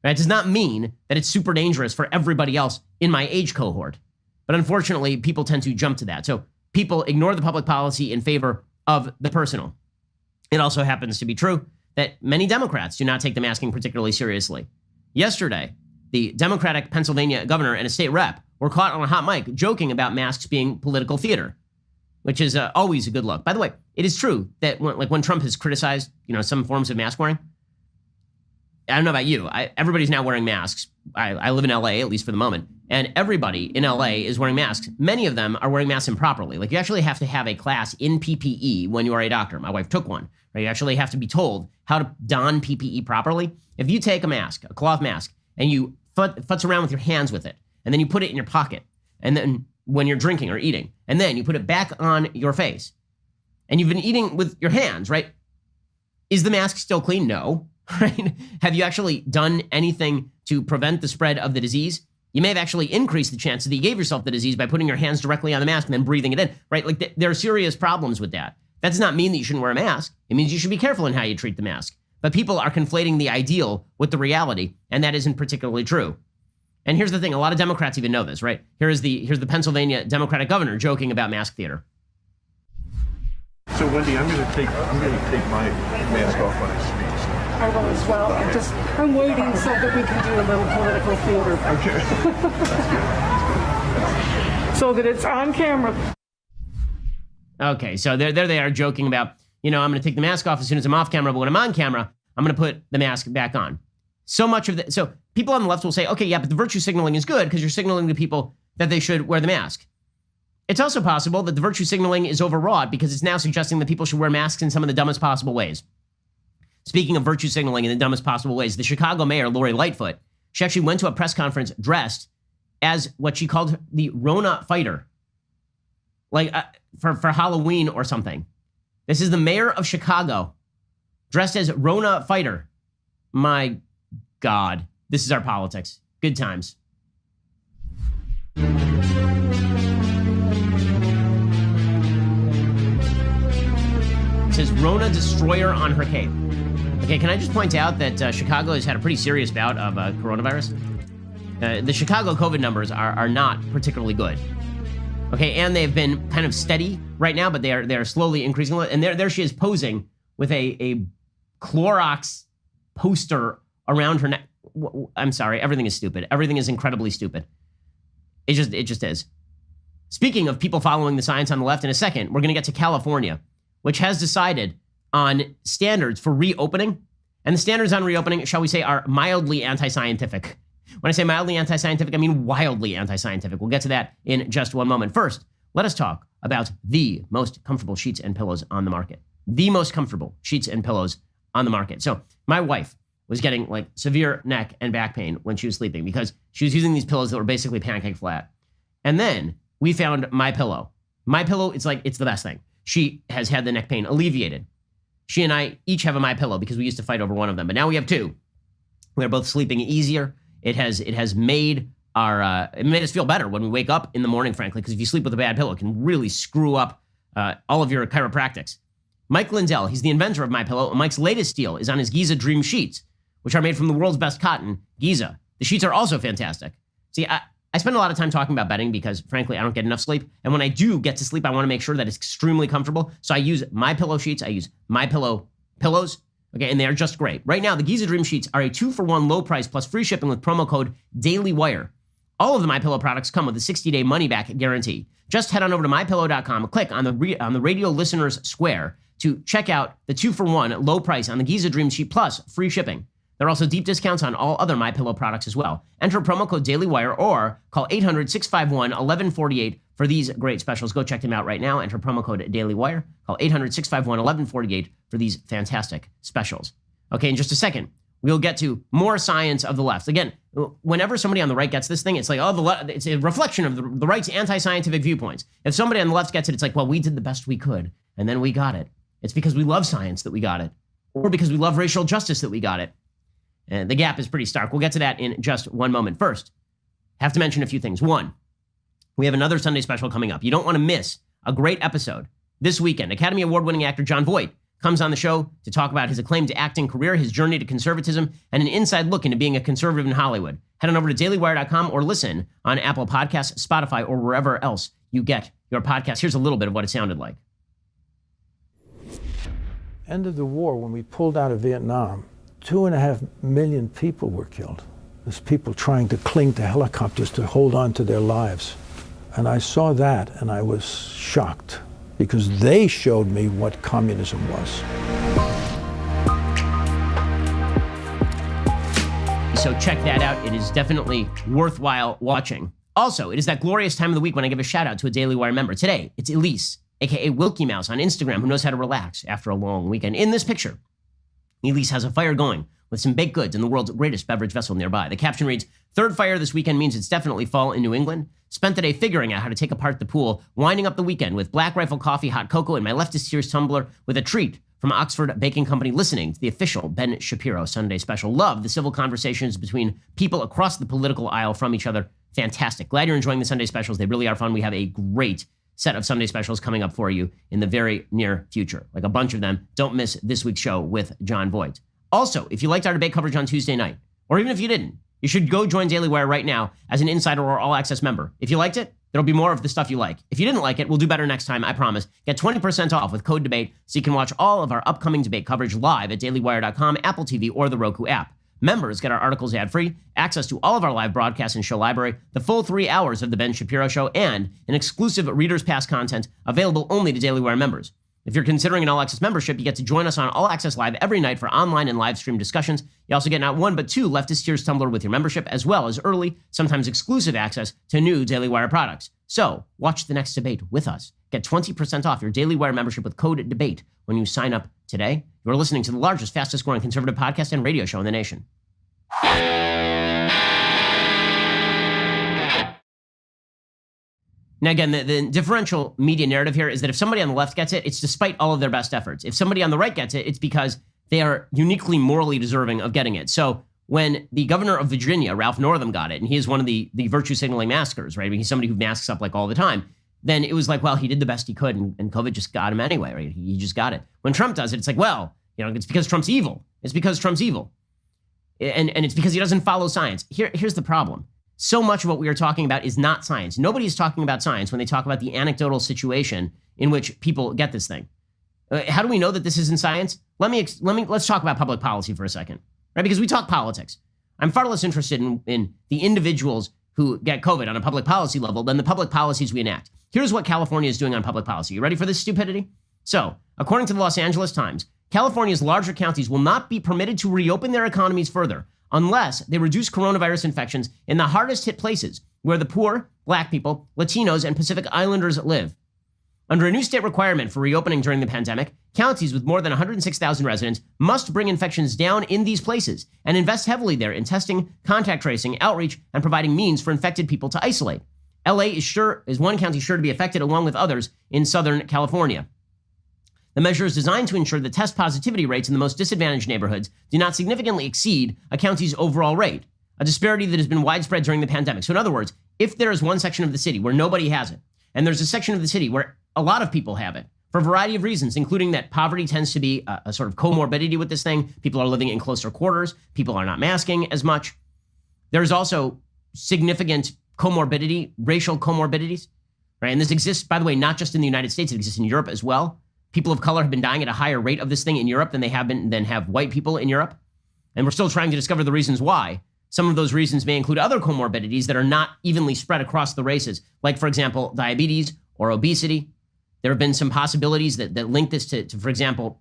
That does not mean that it's super dangerous for everybody else in my age cohort. But unfortunately, people tend to jump to that. So people ignore the public policy in favor of the personal. It also happens to be true that many Democrats do not take the masking particularly seriously. Yesterday, the Democratic Pennsylvania governor and a state rep were caught on a hot mic joking about masks being political theater, which is always a good look. By the way, it is true that when Trump has criticized, some forms of mask wearing, I don't know about you, everybody's now wearing masks. I live in LA, at least for the moment, and everybody in LA is wearing masks. Many of them are wearing masks improperly. Like, you actually have to have a class in PPE when you are a doctor. My wife took one, right? You actually have to be told how to don PPE properly. If you take a mask, a cloth mask, and you futz around with your hands with it, and then you put it in your pocket, and then when you're drinking or eating, and then you put it back on your face, and you've been eating with your hands, right? Is the mask still clean? No, right? Have you actually done anything to prevent the spread of the disease? You may have actually increased the chance that you gave yourself the disease by putting your hands directly on the mask and then breathing it in, right? Like, there are serious problems with that. That does not mean that you shouldn't wear a mask. It means you should be careful in how you treat the mask. But people are conflating the ideal with the reality, and that isn't particularly true. And here's the thing, a lot of Democrats even know this, right? Here's the Pennsylvania Democratic governor joking about mask theater. So Wendy, I'm going to take my mask off when I speak. I will as well. I'm waiting so that we can do a little political theater. Okay. So that it's on camera. Okay, so there they are joking about, I'm going to take the mask off as soon as I'm off camera, but when I'm on camera, I'm going to put the mask back on. So much of so people on the left will say, okay, yeah, but the virtue signaling is good because you're signaling to people that they should wear the mask. It's also possible that the virtue signaling is overwrought because it's now suggesting that people should wear masks in some of the dumbest possible ways. Speaking of virtue signaling in the dumbest possible ways, the Chicago mayor, Lori Lightfoot, she actually went to a press conference dressed as what she called the Rona fighter, like for Halloween or something. This is the mayor of Chicago dressed as Rona fighter. My God, this is our politics. Good times. It says Rona destroyer on her cape. Okay, can I just point out that Chicago has had a pretty serious bout of coronavirus? The Chicago COVID numbers are not particularly good. Okay, and they've been kind of steady right now, but they are slowly increasing. And there she is posing with a Clorox poster around her neck. I'm sorry, everything is stupid. Everything is incredibly stupid. It just is. Speaking of people following the science on the left, in a second, we're going to get to California, which has decided on standards for reopening. And the standards on reopening, shall we say, are mildly anti-scientific. When I say mildly anti-scientific, I mean wildly anti-scientific. We'll get to that in just one moment. First, let us talk about the most comfortable sheets and pillows on the market. The most comfortable sheets and pillows on the market. So my wife was getting like severe neck and back pain when she was sleeping because she was using these pillows that were basically pancake flat. And then we found My Pillow. My Pillow, it's the best thing. She has had the neck pain alleviated. She and I each have a MyPillow because we used to fight over one of them, but now we have two. We're both sleeping easier. It has made it made us feel better when we wake up in the morning, frankly, because if you sleep with a bad pillow, it can really screw up all of your chiropractics. Mike Lindell, he's the inventor of MyPillow, and Mike's latest deal is on his Giza Dream Sheets, which are made from the world's best cotton, Giza. The sheets are also fantastic. See, I spend a lot of time talking about bedding because, frankly, I don't get enough sleep. And when I do get to sleep, I want to make sure that it's extremely comfortable. So I use MyPillow sheets. I use MyPillow pillows. Okay, and they are just great. Right now, the Giza Dream Sheets are a 2-for-1 low price plus free shipping with promo code DailyWire. All of the MyPillow products come with a 60-day money-back guarantee. Just head on over to MyPillow.com, click on the radio listeners square to check out the 2-for-1 low price on the Giza Dream Sheet plus free shipping. There are also deep discounts on all other MyPillow products as well. Enter promo code DailyWire or call 800-651-1148 for these great specials. Go check them out right now. Enter promo code DailyWire. Call 800-651-1148 for these fantastic specials. Okay, in just a second, we'll get to more science of the left. Again, whenever somebody on the right gets this thing, it's like, it's a reflection of the right's anti-scientific viewpoints. If somebody on the left gets it, it's like, well, we did the best we could, and then we got it. It's because we love science that we got it, or because we love racial justice that we got it. And the gap is pretty stark. We'll get to that in just one moment. First, have to mention a few things. One, we have another Sunday special coming up. You don't want to miss a great episode this weekend. Academy Award-winning actor Jon Voight comes on the show to talk about his acclaimed acting career, his journey to conservatism, and an inside look into being a conservative in Hollywood. Head on over to dailywire.com or listen on Apple Podcasts, Spotify, or wherever else you get your podcasts. Here's a little bit of what it sounded like. End of the war, when we pulled out of Vietnam, 2.5 million people were killed. There's people trying to cling to helicopters to hold on to their lives. And I saw that and I was shocked because they showed me what communism was. So check that out. It is definitely worthwhile watching. Also, it is that glorious time of the week when I give a shout out to a Daily Wire member. Today, it's Elise, aka Wilkie Mouse on Instagram, who knows how to relax after a long weekend. In this picture, Elise has a fire going with some baked goods in the world's greatest beverage vessel nearby. The caption reads, "Third fire this weekend means it's definitely fall in New England. Spent the day figuring out how to take apart the pool, winding up the weekend with Black Rifle coffee, hot cocoa, and my leftist tears tumbler with a treat from Oxford Baking Company, listening to the official Ben Shapiro Sunday special. Love the civil conversations between people across the political aisle from each other. Fantastic. Glad you're enjoying the Sunday specials. They really are fun. We have a great set of Sunday specials coming up for you in the very near future. Like a bunch of them. Don't miss this week's show with Jon Voight. Also, if you liked our debate coverage on Tuesday night, or even if you didn't, you should go join Daily Wire right now as an insider or all-access member. If you liked it, there'll be more of the stuff you like. If you didn't like it, we'll do better next time, I promise. Get 20% off with code DEBATE so you can watch all of our upcoming debate coverage live at dailywire.com, Apple TV, or the Roku app. Members get our articles ad-free, access to all of our live broadcasts and show library, the full 3 hours of The Ben Shapiro Show, and an exclusive Reader's Pass content available only to Daily Wire members. If you're considering an all-access membership, you get to join us on All Access Live every night for online and live stream discussions. You also get not one, but 2 Leftist Tears Tumbler with your membership, as well as early, sometimes exclusive access to new Daily Wire products. So, watch the next debate with us. Get 20% off your Daily Wire membership with code DEBATE when you sign up today. You're listening to the largest, fastest-growing conservative podcast and radio show in the nation. Now, again, the differential media narrative here is that if somebody on the left gets it, it's despite all of their best efforts. If somebody on the right gets it, it's because they are uniquely morally deserving of getting it. So when the governor of Virginia, Ralph Northam, got it, and he is one of the virtue signaling maskers, right? I mean, he's somebody who masks up like all the time. Then it was like, well, he did the best he could, and COVID just got him anyway, right? He just got it. When Trump does it, it's like, well, it's because Trump's evil. It's because Trump's evil. And it's because he doesn't follow science. Here's the problem. So much of what we are talking about is not science. Nobody is talking about science when they talk about the anecdotal situation in which people get this thing. How do we know that this isn't science? Let's talk about public policy for a second, right? Because we talk politics. I'm far less interested in the individuals who get COVID on a public policy level than the public policies we enact. Here's what California is doing on public policy. You ready for this stupidity? So, according to the Los Angeles Times, California's larger counties will not be permitted to reopen their economies further unless they reduce coronavirus infections in the hardest hit places where the poor, Black people, Latinos, and Pacific Islanders live. Under a new state requirement for reopening during the pandemic, counties with more than 106,000 residents must bring infections down in these places and invest heavily there in testing, contact tracing, outreach, and providing means for infected people to isolate. LA is one county sure to be affected along with others in Southern California. The measure is designed to ensure that test positivity rates in the most disadvantaged neighborhoods do not significantly exceed a county's overall rate, a disparity that has been widespread during the pandemic. So in other words, if there is one section of the city where nobody has it, and there's a section of the city where a lot of people have it, for a variety of reasons, including that poverty tends to be a sort of comorbidity with this thing. People are living in closer quarters. People are not masking as much. There's also significant comorbidity, racial comorbidities, right? And this exists, by the way, not just in the United States, it exists in Europe as well. People of color have been dying at a higher rate of this thing in Europe than have white people in Europe. And we're still trying to discover the reasons why. Some of those reasons may include other comorbidities that are not evenly spread across the races, like, for example, diabetes or obesity. There have been some possibilities that link this to, for example,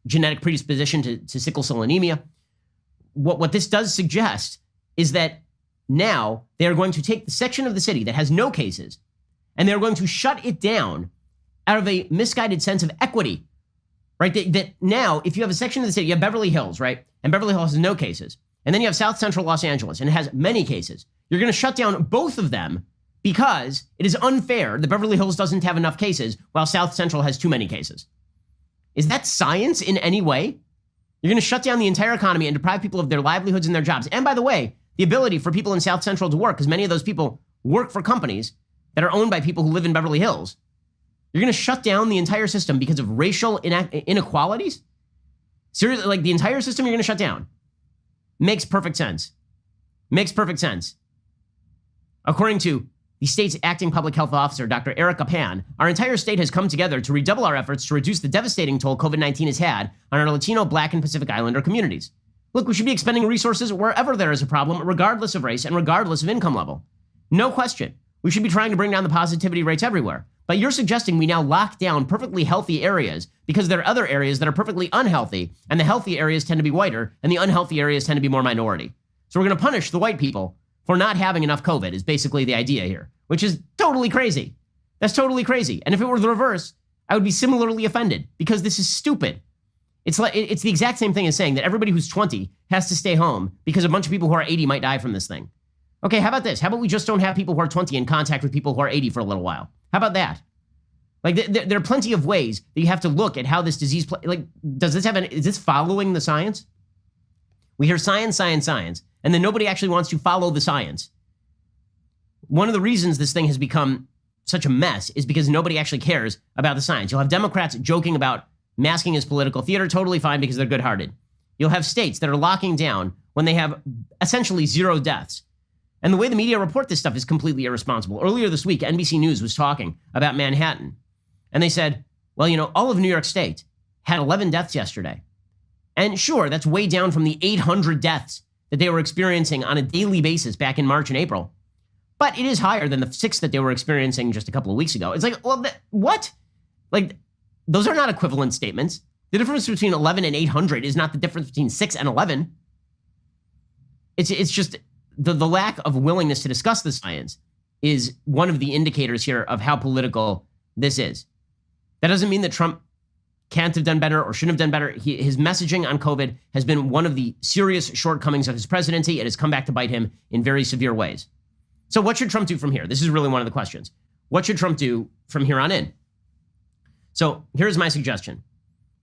genetic predisposition to sickle cell anemia. What this does suggest is that now they are going to take the section of the city that has no cases, and they're going to shut it down out of a misguided sense of equity, right? That now, if you have a section of the city, you have Beverly Hills, right? And Beverly Hills has no cases. And then you have South Central Los Angeles, and it has many cases. You're going to shut down both of them because it is unfair that Beverly Hills doesn't have enough cases while South Central has too many cases. Is that science in any way? You're going to shut down the entire economy and deprive people of their livelihoods and their jobs. And by the way, the ability for people in South Central to work, because many of those people work for companies that are owned by people who live in Beverly Hills. You're going to shut down the entire system because of racial inequalities? Seriously, like the entire system you're going to shut down? Makes perfect sense. Makes perfect sense. According to the state's acting public health officer, Dr. Erica Pan, our entire state has come together to redouble our efforts to reduce the devastating toll COVID-19 has had on our Latino, Black, and Pacific Islander communities. Look, we should be expending resources wherever there is a problem, regardless of race and regardless of income level. No question. We should be trying to bring down the positivity rates everywhere. But you're suggesting we now lock down perfectly healthy areas because there are other areas that are perfectly unhealthy, and the healthy areas tend to be whiter, and the unhealthy areas tend to be more minority. So we're going to punish the white people for not having enough COVID is basically the idea here, which is totally crazy. That's totally crazy. And if it were the reverse, I would be similarly offended because this is stupid. It's the exact same thing as saying that everybody who's 20 has to stay home because a bunch of people who are 80 might die from this thing. Okay, how about this? How about we just don't have people who are 20 in contact with people who are 80 for a little while? How about that? Like, there are plenty of ways that you have to look at how this disease, is this following the science? We hear science, science, science, and then nobody actually wants to follow the science. One of the reasons this thing has become such a mess is because nobody actually cares about the science. You'll have Democrats joking about masking as political theater, totally fine because they're good-hearted. You'll have states that are locking down when they have essentially 0 deaths. And the way the media report this stuff is completely irresponsible. Earlier this week, NBC News was talking about Manhattan. And they said, well, all of New York State had 11 deaths yesterday. And sure, that's way down from the 800 deaths that they were experiencing on a daily basis back in March and April. But it is higher than the 6 that they were experiencing just a couple of weeks ago. It's like, well, what? Like, those are not equivalent statements. The difference between 11 and 800 is not the difference between 6 and 11. It's just the lack of willingness to discuss the science is one of the indicators here of how political this is. That doesn't mean that Trump can't have done better or shouldn't have done better. His messaging on COVID has been one of the serious shortcomings of his presidency. It has come back to bite him in very severe ways. So what should Trump do from here? This is really one of the questions. What should Trump do from here on in? So here's my suggestion.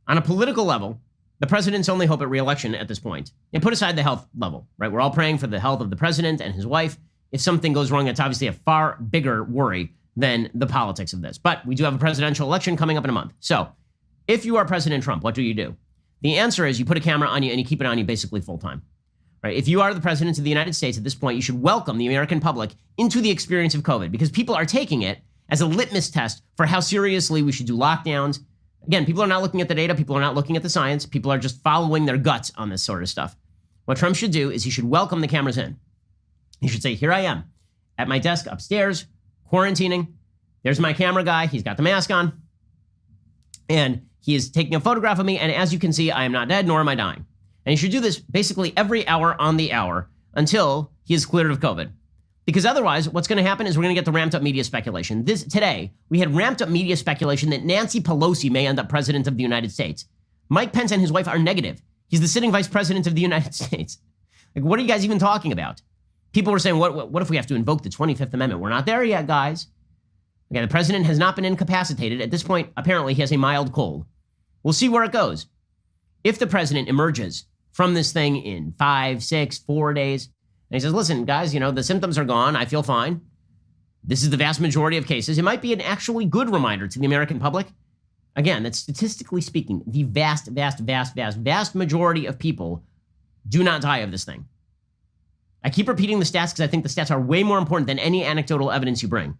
On a political level, the president's only hope at re-election at this point, and put aside the health level, right? We're all praying for the health of the president and his wife. If something goes wrong, that's obviously a far bigger worry than the politics of this. But we do have a presidential election coming up in a month. So if you are President Trump, what do you do? The answer is you put a camera on you and you keep it on you basically full time. Right? If you are the president of the United States at this point, you should welcome the American public into the experience of COVID because people are taking it as a litmus test for how seriously we should do lockdowns. Again, people are not looking at the data. People are not looking at the science. People are just following their guts on this sort of stuff. What Trump should do is he should welcome the cameras in. He should say, here I am at my desk upstairs, quarantining. There's my camera guy. He's got the mask on. And he is taking a photograph of me. And as you can see, I am not dead, nor am I dying. And he should do this basically every hour on the hour until he is cleared of COVID. Because otherwise, what's going to happen is we're going to get the ramped up media speculation. Today, we had ramped up media speculation that Nancy Pelosi may end up president of the United States. Mike Pence and his wife are negative. He's the sitting vice president of the United States. Like, what are you guys even talking about? People were saying, what if we have to invoke the 25th Amendment? We're not there yet, guys. Okay, the president has not been incapacitated. At this point, apparently, he has a mild cold. We'll see where it goes. If the president emerges from this thing in 5, 6, 4 days, and he says, listen, guys, the symptoms are gone. I feel fine. This is the vast majority of cases. It might be an actually good reminder to the American public. Again, that statistically speaking, the vast, vast, vast, vast, vast majority of people do not die of this thing. I keep repeating the stats because I think the stats are way more important than any anecdotal evidence you bring.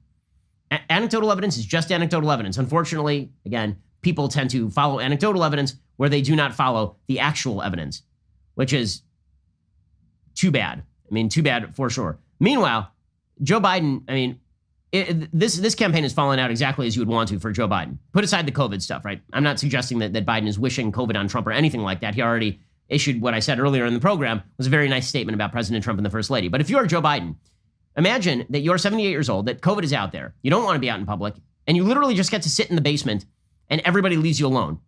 Anecdotal evidence is just anecdotal evidence. Unfortunately, again, people tend to follow anecdotal evidence where they do not follow the actual evidence, which is too bad. Too bad for sure. Meanwhile, Joe Biden, this campaign has fallen out exactly as you would want to for Joe Biden. Put aside the COVID stuff, right? I'm not suggesting that Biden is wishing COVID on Trump or anything like that. He already issued what I said earlier in the program was a very nice statement about President Trump and the First Lady. But if you're Joe Biden, imagine that you're 78 years old, that COVID is out there. You don't want to be out in public, and you literally just get to sit in the basement and everybody leaves you alone.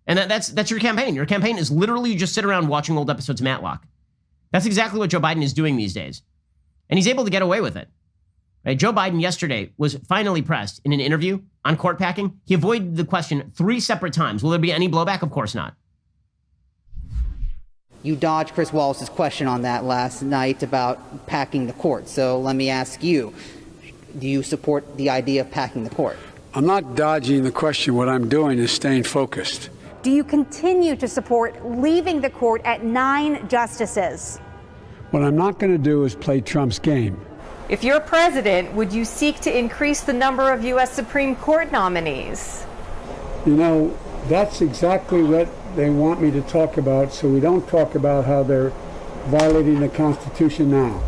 And that's your campaign. Your campaign is literally you just sit around watching old episodes of Matlock. That's exactly what Joe Biden is doing these days. And he's able to get away with it. Right? Joe Biden yesterday was finally pressed in an interview on court packing. He avoided the question 3 separate times. Will there be any blowback? Of course not. You dodged Chris Wallace's question on that last night about packing the court. So let me ask you, do you support the idea of packing the court? I'm not dodging the question. What I'm doing is staying focused. Do you continue to support leaving the court at 9 justices? What I'm not going to do is play Trump's game. If you're president, would you seek to increase the number of U.S. Supreme Court nominees? That's exactly what they want me to talk about, so we don't talk about how they're violating the Constitution now.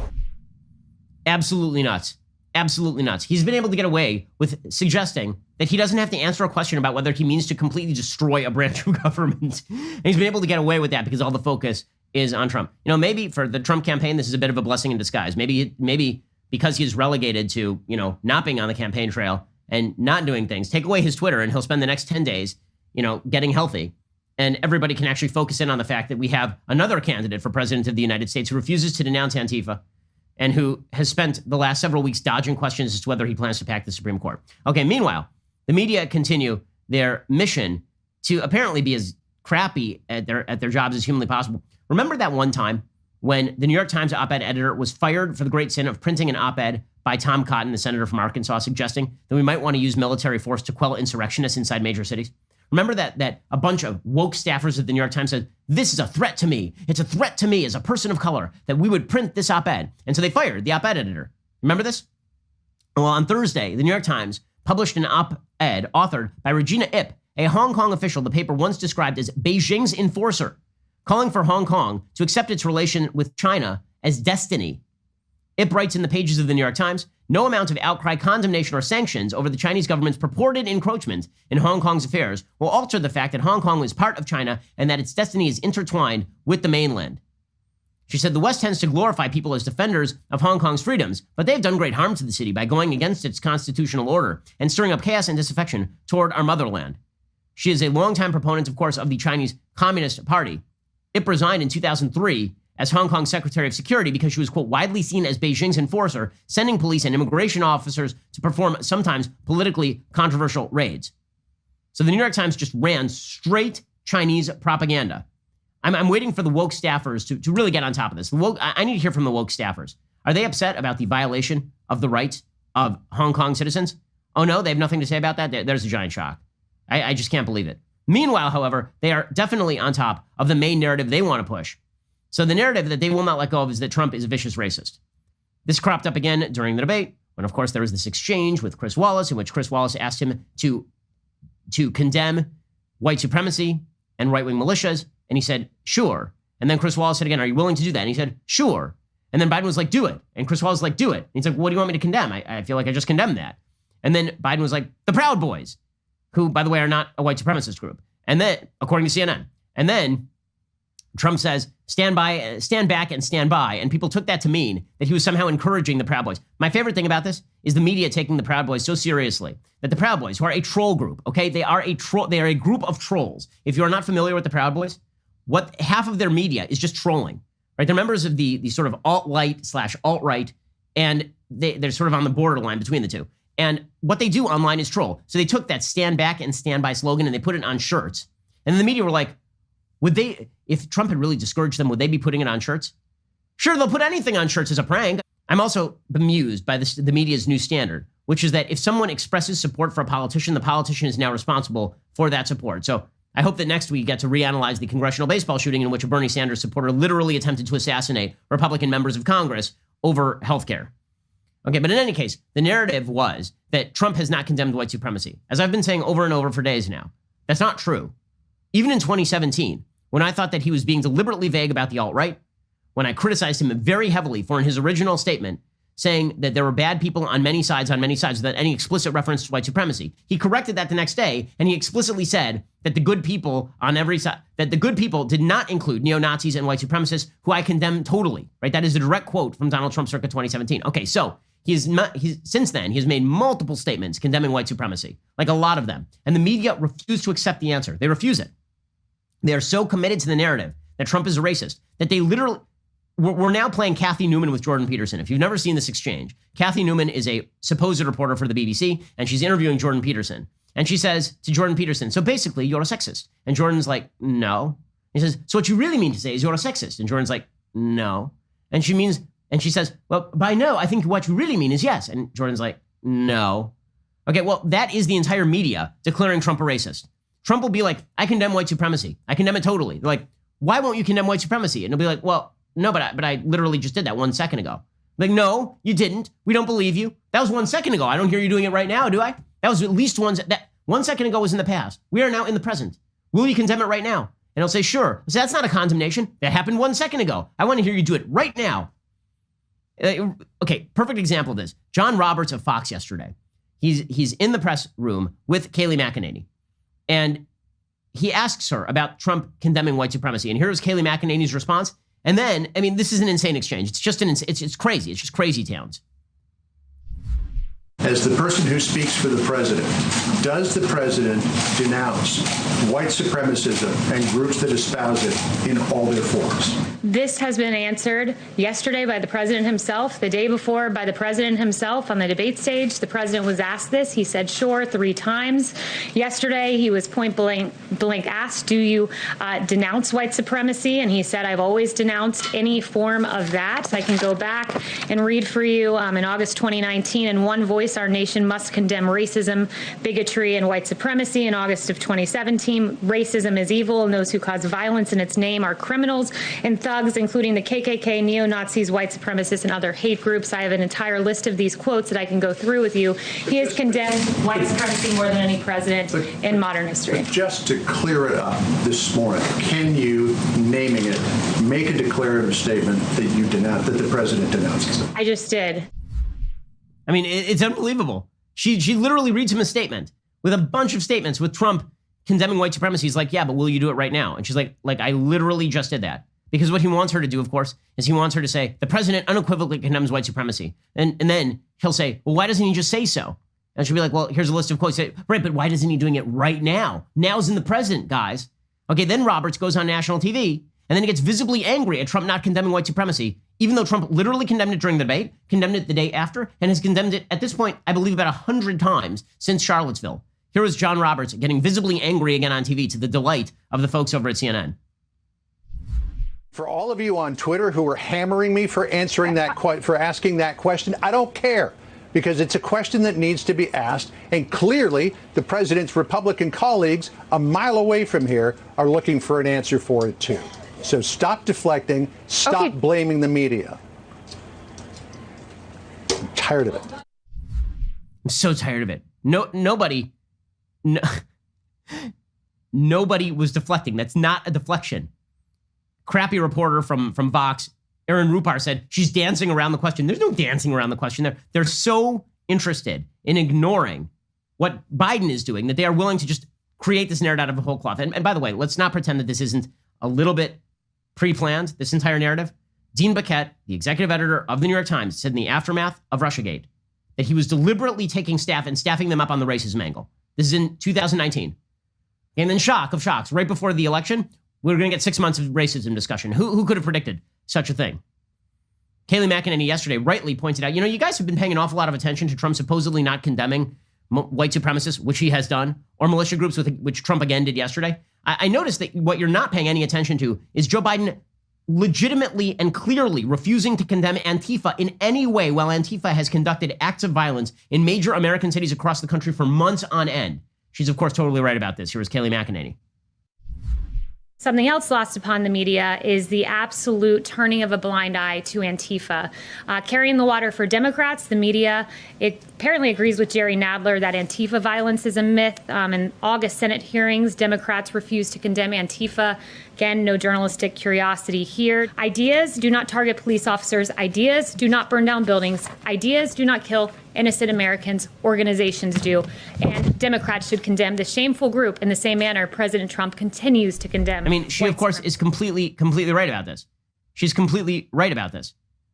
Absolutely nuts. Absolutely nuts. He's been able to get away with suggesting that he doesn't have to answer a question about whether he means to completely destroy a branch of government. And he's been able to get away with that because all the focus is on Trump. Maybe for the Trump campaign, this is a bit of a blessing in disguise. Maybe because he's relegated to, not being on the campaign trail and not doing things, take away his Twitter and he'll spend the next 10 days, getting healthy. And everybody can actually focus in on the fact that we have another candidate for president of the United States who refuses to denounce Antifa and who has spent the last several weeks dodging questions as to whether he plans to pack the Supreme Court. Okay, meanwhile, the media continue their mission to apparently be as crappy at their jobs as humanly possible. Remember that one time when the New York Times op-ed editor was fired for the great sin of printing an op-ed by Tom Cotton, the senator from Arkansas, suggesting that we might want to use military force to quell insurrectionists inside major cities? Remember that a bunch of woke staffers at the New York Times said, this is a threat to me. It's a threat to me as a person of color that we would print this op-ed. And so they fired the op-ed editor. Remember this? Well, on Thursday, the New York Times published an op-ed authored by Regina Ip, a Hong Kong official the paper once described as Beijing's enforcer, calling for Hong Kong to accept its relation with China as destiny. Ip writes in the pages of the New York Times, no amount of outcry, condemnation, or sanctions over the Chinese government's purported encroachment in Hong Kong's affairs will alter the fact that Hong Kong is part of China and that its destiny is intertwined with the mainland. She said the West tends to glorify people as defenders of Hong Kong's freedoms, but they've done great harm to the city by going against its constitutional order and stirring up chaos and disaffection toward our motherland. She is a longtime proponent, of course, of the Chinese Communist Party. Ip resigned in 2003 as Hong Kong's Secretary of Security because she was, quote, widely seen as Beijing's enforcer, sending police and immigration officers to perform sometimes politically controversial raids. So the New York Times just ran straight Chinese propaganda. I'm waiting for the woke staffers to really get on top of this. I need to hear from the woke staffers. Are they upset about the violation of the rights of Hong Kong citizens? Oh no, they have nothing to say about that? There's a giant shock. I just can't believe it. Meanwhile, however, they are definitely on top of the main narrative they want to push. So the narrative that they will not let go of is that Trump is a vicious racist. This cropped up again during the debate, when of course there was this exchange with Chris Wallace, in which Chris Wallace asked him to condemn white supremacy and right-wing militias, and he said, sure. And then Chris Wallace said again, are you willing to do that? And he said, sure. And then Biden was like, do it. And Chris Wallace was like, do it. And he's like, what do you want me to condemn? I feel like I just condemned that. And then Biden was like, the Proud Boys, who, by the way, are not a white supremacist group. And then, according to CNN, and then Trump says, stand back and stand by. And people took that to mean that he was somehow encouraging the Proud Boys. My favorite thing about this is the media taking the Proud Boys so seriously that the Proud Boys, who are a troll group, okay, they are a group of trolls. If you are not familiar with the Proud Boys, what half of their media is just trolling, right? They're members of the sort of alt-right/alt-right, and they're sort of on the borderline between the two. And what they do online is troll. So they took that stand back and stand by slogan and they put it on shirts. And the media were like, if Trump had really discouraged them, would they be putting it on shirts? Sure, they'll put anything on shirts as a prank. I'm also bemused by the media's new standard, which is that if someone expresses support for a politician, the politician is now responsible for that support. So I hope that next week get to reanalyze the congressional baseball shooting in which a Bernie Sanders supporter literally attempted to assassinate Republican members of Congress over healthcare. Okay, but in any case, the narrative was that Trump has not condemned white supremacy. As I've been saying over and over for days now, that's not true. Even in 2017, when I thought that he was being deliberately vague about the alt-right, when I criticized him very heavily for in his original statement saying that there were bad people on many sides without any explicit reference to white supremacy. He corrected that the next day, and he explicitly said that the good people on every side, that the good people did not include neo-Nazis and white supremacists, who I condemn totally, right? That is a direct quote from Donald Trump circa 2017. Okay, so since then, he has made multiple statements condemning white supremacy, like a lot of them. And the media refuse to accept the answer. They refuse it. They are so committed to the narrative that Trump is a racist that they literally... We're now playing Kathy Newman with Jordan Peterson. If you've never seen this exchange, Kathy Newman is a supposed reporter for the BBC, and she's interviewing Jordan Peterson. And she says to Jordan Peterson, so basically, you're a sexist. And Jordan's like, no. He says, so what you really mean to say is you're a sexist. And Jordan's like, no. And she says, well, by no, I think what you really mean is yes. And Jordan's like, no. Okay, well, that is the entire media declaring Trump a racist. Trump will be like, I condemn white supremacy. I condemn it totally. They're like, why won't you condemn white supremacy? And he'll be like, well, no, but I literally just did that 1 second ago. Like, no, you didn't. We don't believe you. That was 1 second ago. I don't hear you doing it right now, do I? That was at least that 1 second ago was in the past. We are now in the present. Will you condemn it right now? And he'll say, sure. So that's not a condemnation. That happened 1 second ago. I want to hear you do it right now. Okay, perfect example of this. John Roberts of Fox yesterday. He's in the press room with Kayleigh McEnany. And he asks her about Trump condemning white supremacy. And here's Kayleigh McEnany's response. And then, I mean, this is an insane exchange. It's just it's crazy. It's just crazy towns. As the person who speaks for the president, does the president denounce white supremacism and groups that espouse it in all their forms? This has been answered yesterday by the president himself, the day before by the president himself on the debate stage. The president was asked this. He said, sure, 3 times. Yesterday, he was point blank asked, do you denounce white supremacy? And he said, I've always denounced any form of that. I can go back and read for you in August 2019, in one voice, our nation must condemn racism, bigotry, and white supremacy. In August of 2017, racism is evil, and those who cause violence in its name are criminals and thugs, including the KKK, neo-Nazis, white supremacists, and other hate groups. I have an entire list of these quotes that I can go through with you. He has condemned white supremacy more than any president in modern history. But just to clear it up this morning, can you, naming it, make a declarative statement that you denounce, that the president denounces it? I just did. I mean, it's unbelievable. She literally reads him a statement with a bunch of statements with Trump condemning white supremacy. He's like, yeah, but will you do it right now? And she's like, I literally just did that. Because what he wants her to do, of course, is he wants her to say, the president unequivocally condemns white supremacy. And then he'll say, well, why doesn't he just say so? And she'll be like, well, here's a list of quotes. Right, but why isn't he doing it right now? Now's in the present, guys. Okay, then Roberts goes on national TV, and then he gets visibly angry at Trump not condemning white supremacy, even though Trump literally condemned it during the debate, condemned it the day after, and has condemned it at this point, I believe, about 100 times since Charlottesville. Here was John Roberts getting visibly angry again on TV to the delight of the folks over at CNN. For all of you on Twitter who are hammering me for asking that question, I don't care, because it's a question that needs to be asked, and clearly the president's Republican colleagues a mile away from here are looking for an answer for it too. So stop deflecting, stop blaming the media. I'm tired of it. I'm so tired of it. Nobody was deflecting. That's not a deflection. Crappy reporter from Vox, Erin Rupar, said she's dancing around the question. There's no dancing around the question. They're so interested in ignoring what Biden is doing that they are willing to just create this narrative out of a whole cloth. And by the way, let's not pretend that this isn't a little bit pre-planned, this entire narrative. Dean Baquet, the executive editor of the New York Times, said in the aftermath of Russiagate that he was deliberately taking staff and staffing them up on the racism angle. This is in 2019. And then shock of shocks, right before the election, we're going to get 6 months of racism discussion. Who could have predicted such a thing? Kayleigh McEnany yesterday rightly pointed out, you guys have been paying an awful lot of attention to Trump supposedly not condemning white supremacists, which he has done, or militia groups, which Trump again did yesterday. I noticed that what you're not paying any attention to is Joe Biden legitimately and clearly refusing to condemn Antifa in any way, while Antifa has conducted acts of violence in major American cities across the country for months on end. She's, of course, totally right about this. Here is Kayleigh McEnany. Something else lost upon the media is the absolute turning of a blind eye to Antifa. Carrying the water for Democrats, the media, it apparently agrees with Jerry Nadler that Antifa violence is a myth. In August Senate hearings, Democrats refused to condemn Antifa. Again, no journalistic curiosity here. Ideas do not target police officers. Ideas do not burn down buildings. Ideas do not kill innocent Americans. Organizations do. And Democrats should condemn the shameful group in the same manner President Trump continues to condemn. I mean, she, of course, is completely right about this. She's completely right about this.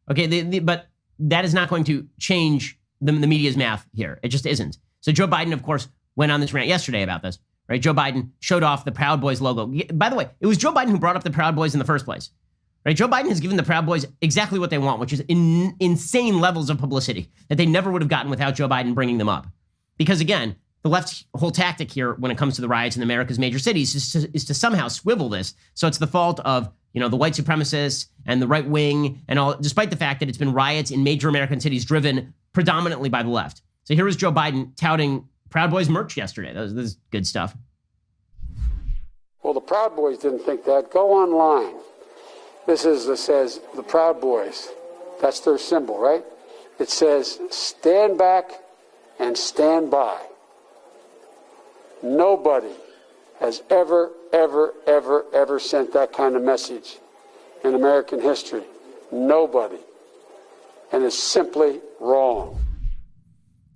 Okay, but that is not going to change the media's math here. It just isn't. So Joe Biden, of course, went on this rant yesterday about this. Right, Joe Biden showed off the Proud Boys logo. By the way, it was Joe Biden who brought up the Proud Boys in the first place. Right, Joe Biden has given the Proud Boys exactly what they want, which is insane levels of publicity that they never would have gotten without Joe Biden bringing them up. Because again, the left's whole tactic here when it comes to the riots in America's major cities is to somehow swivel this. So it's the fault of, you know, the white supremacists and the right wing and all, despite the fact that it's been riots in major American cities driven predominantly by the left. So here was Joe Biden touting Proud Boys merch yesterday. That was good stuff. Well, the Proud Boys didn't think that. Go online. This says the Proud Boys. That's their symbol, right? It says, stand back and stand by. Nobody has ever sent that kind of message in American history. Nobody. And it's simply wrong.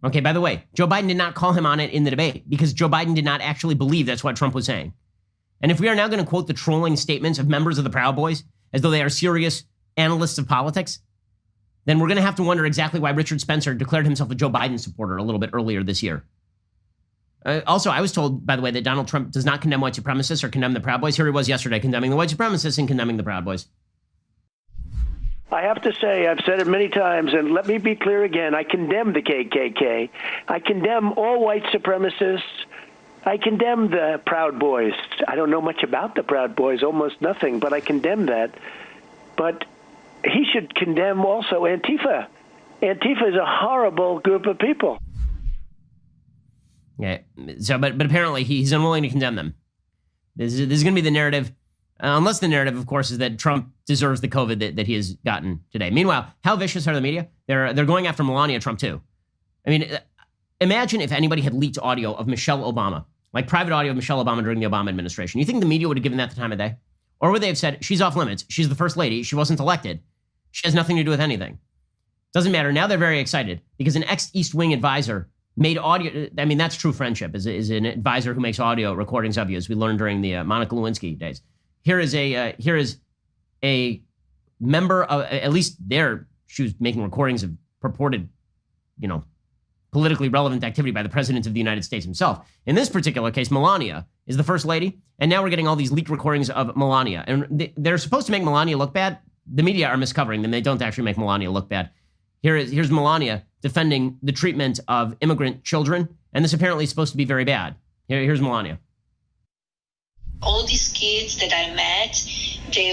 Okay, by the way, Joe Biden did not call him on it in the debate because Joe Biden did not actually believe that's what Trump was saying. And if we are now going to quote the trolling statements of members of the Proud Boys as though they are serious analysts of politics, then we're going to have to wonder exactly why Richard Spencer declared himself a Joe Biden supporter a little bit earlier this year. Also, I was told, by the way, that Donald Trump does not condemn white supremacists or condemn the Proud Boys. Here he was yesterday condemning the white supremacists and condemning the Proud Boys. I have to say, I've said it many times, and let me be clear again, I condemn the KKK. I condemn all white supremacists. I condemn the Proud Boys. I don't know much about the Proud Boys, almost nothing, but I condemn that. But he should condemn also Antifa. Antifa is a horrible group of people. Yeah, so, but apparently he's unwilling to condemn them. This is going to be the narrative. Unless the narrative, of course, is that Trump deserves the COVID that he has gotten today. Meanwhile, how vicious are the media? They're going after Melania Trump, too. I mean, imagine if anybody had leaked audio of Michelle Obama, like private audio of Michelle Obama during the Obama administration. You think the media would have given that the time of day? Or would they have said, she's off limits, she's the first lady, she wasn't elected, she has nothing to do with anything? Doesn't matter. Now they're very excited because an ex-East Wing advisor made audio. I mean, that's true friendship, is an advisor who makes audio recordings of you, as we learned during the Monica Lewinsky days. Here is a member of, at least there, she was making recordings of purported, politically relevant activity by the president of the United States himself. In this particular case, Melania is the first lady, and now we're getting all these leaked recordings of Melania. And they're supposed to make Melania look bad. The media are miscovering them. They don't actually make Melania look bad. Here's Melania defending the treatment of immigrant children, and this apparently is supposed to be very bad. Here's Melania. All these kids that I met, they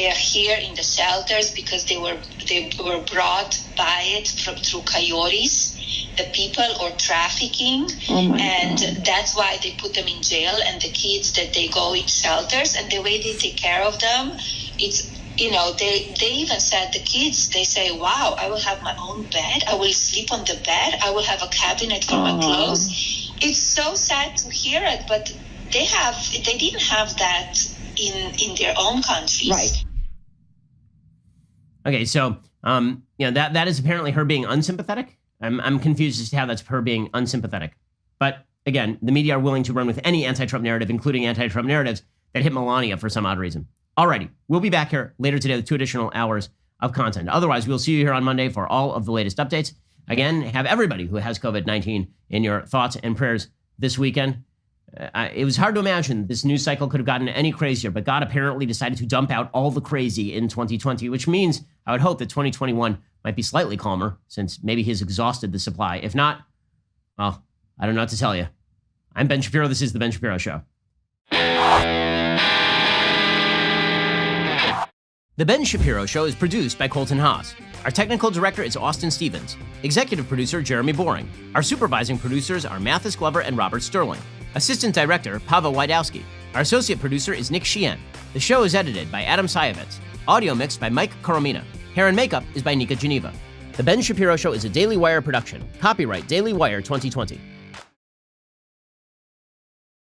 are here in the shelters because they were brought by it through coyotes, the people, or trafficking, and that's why they put them in jail. And the kids that they go in shelters, and the way they take care of them, it's they even said, the kids, they say, wow, I will have my own bed, I will sleep on the bed, I will have a cabinet for my clothes. It's so sad to hear it, but they didn't have that in their own countries. Right. Okay, so that is apparently her being unsympathetic. I'm confused as to how that's her being unsympathetic. But again, the media are willing to run with any anti-Trump narrative, including anti-Trump narratives that hit Melania for some odd reason. Alrighty, we'll be back here later today with 2 additional hours of content. Otherwise, we'll see you here on Monday for all of the latest updates. Again, have everybody who has COVID-19 in your thoughts and prayers this weekend. It was hard to imagine this news cycle could have gotten any crazier, but God apparently decided to dump out all the crazy in 2020, which means I would hope that 2021 might be slightly calmer, since maybe he's exhausted the supply. If not, well, I don't know what to tell you. I'm Ben Shapiro. This is The Ben Shapiro Show. The Ben Shapiro Show is produced by Colton Haas. Our technical director is Austin Stevens. Executive producer, Jeremy Boring. Our supervising producers are Mathis Glover and Robert Sterling. Assistant director, Pava Wydowski. Our associate producer is Nick Sheehan. The show is edited by Adam Sayevitz. Audio mixed by Mike Coromina. Hair and makeup is by Nika Geneva. The Ben Shapiro Show is a Daily Wire production. Copyright Daily Wire 2020.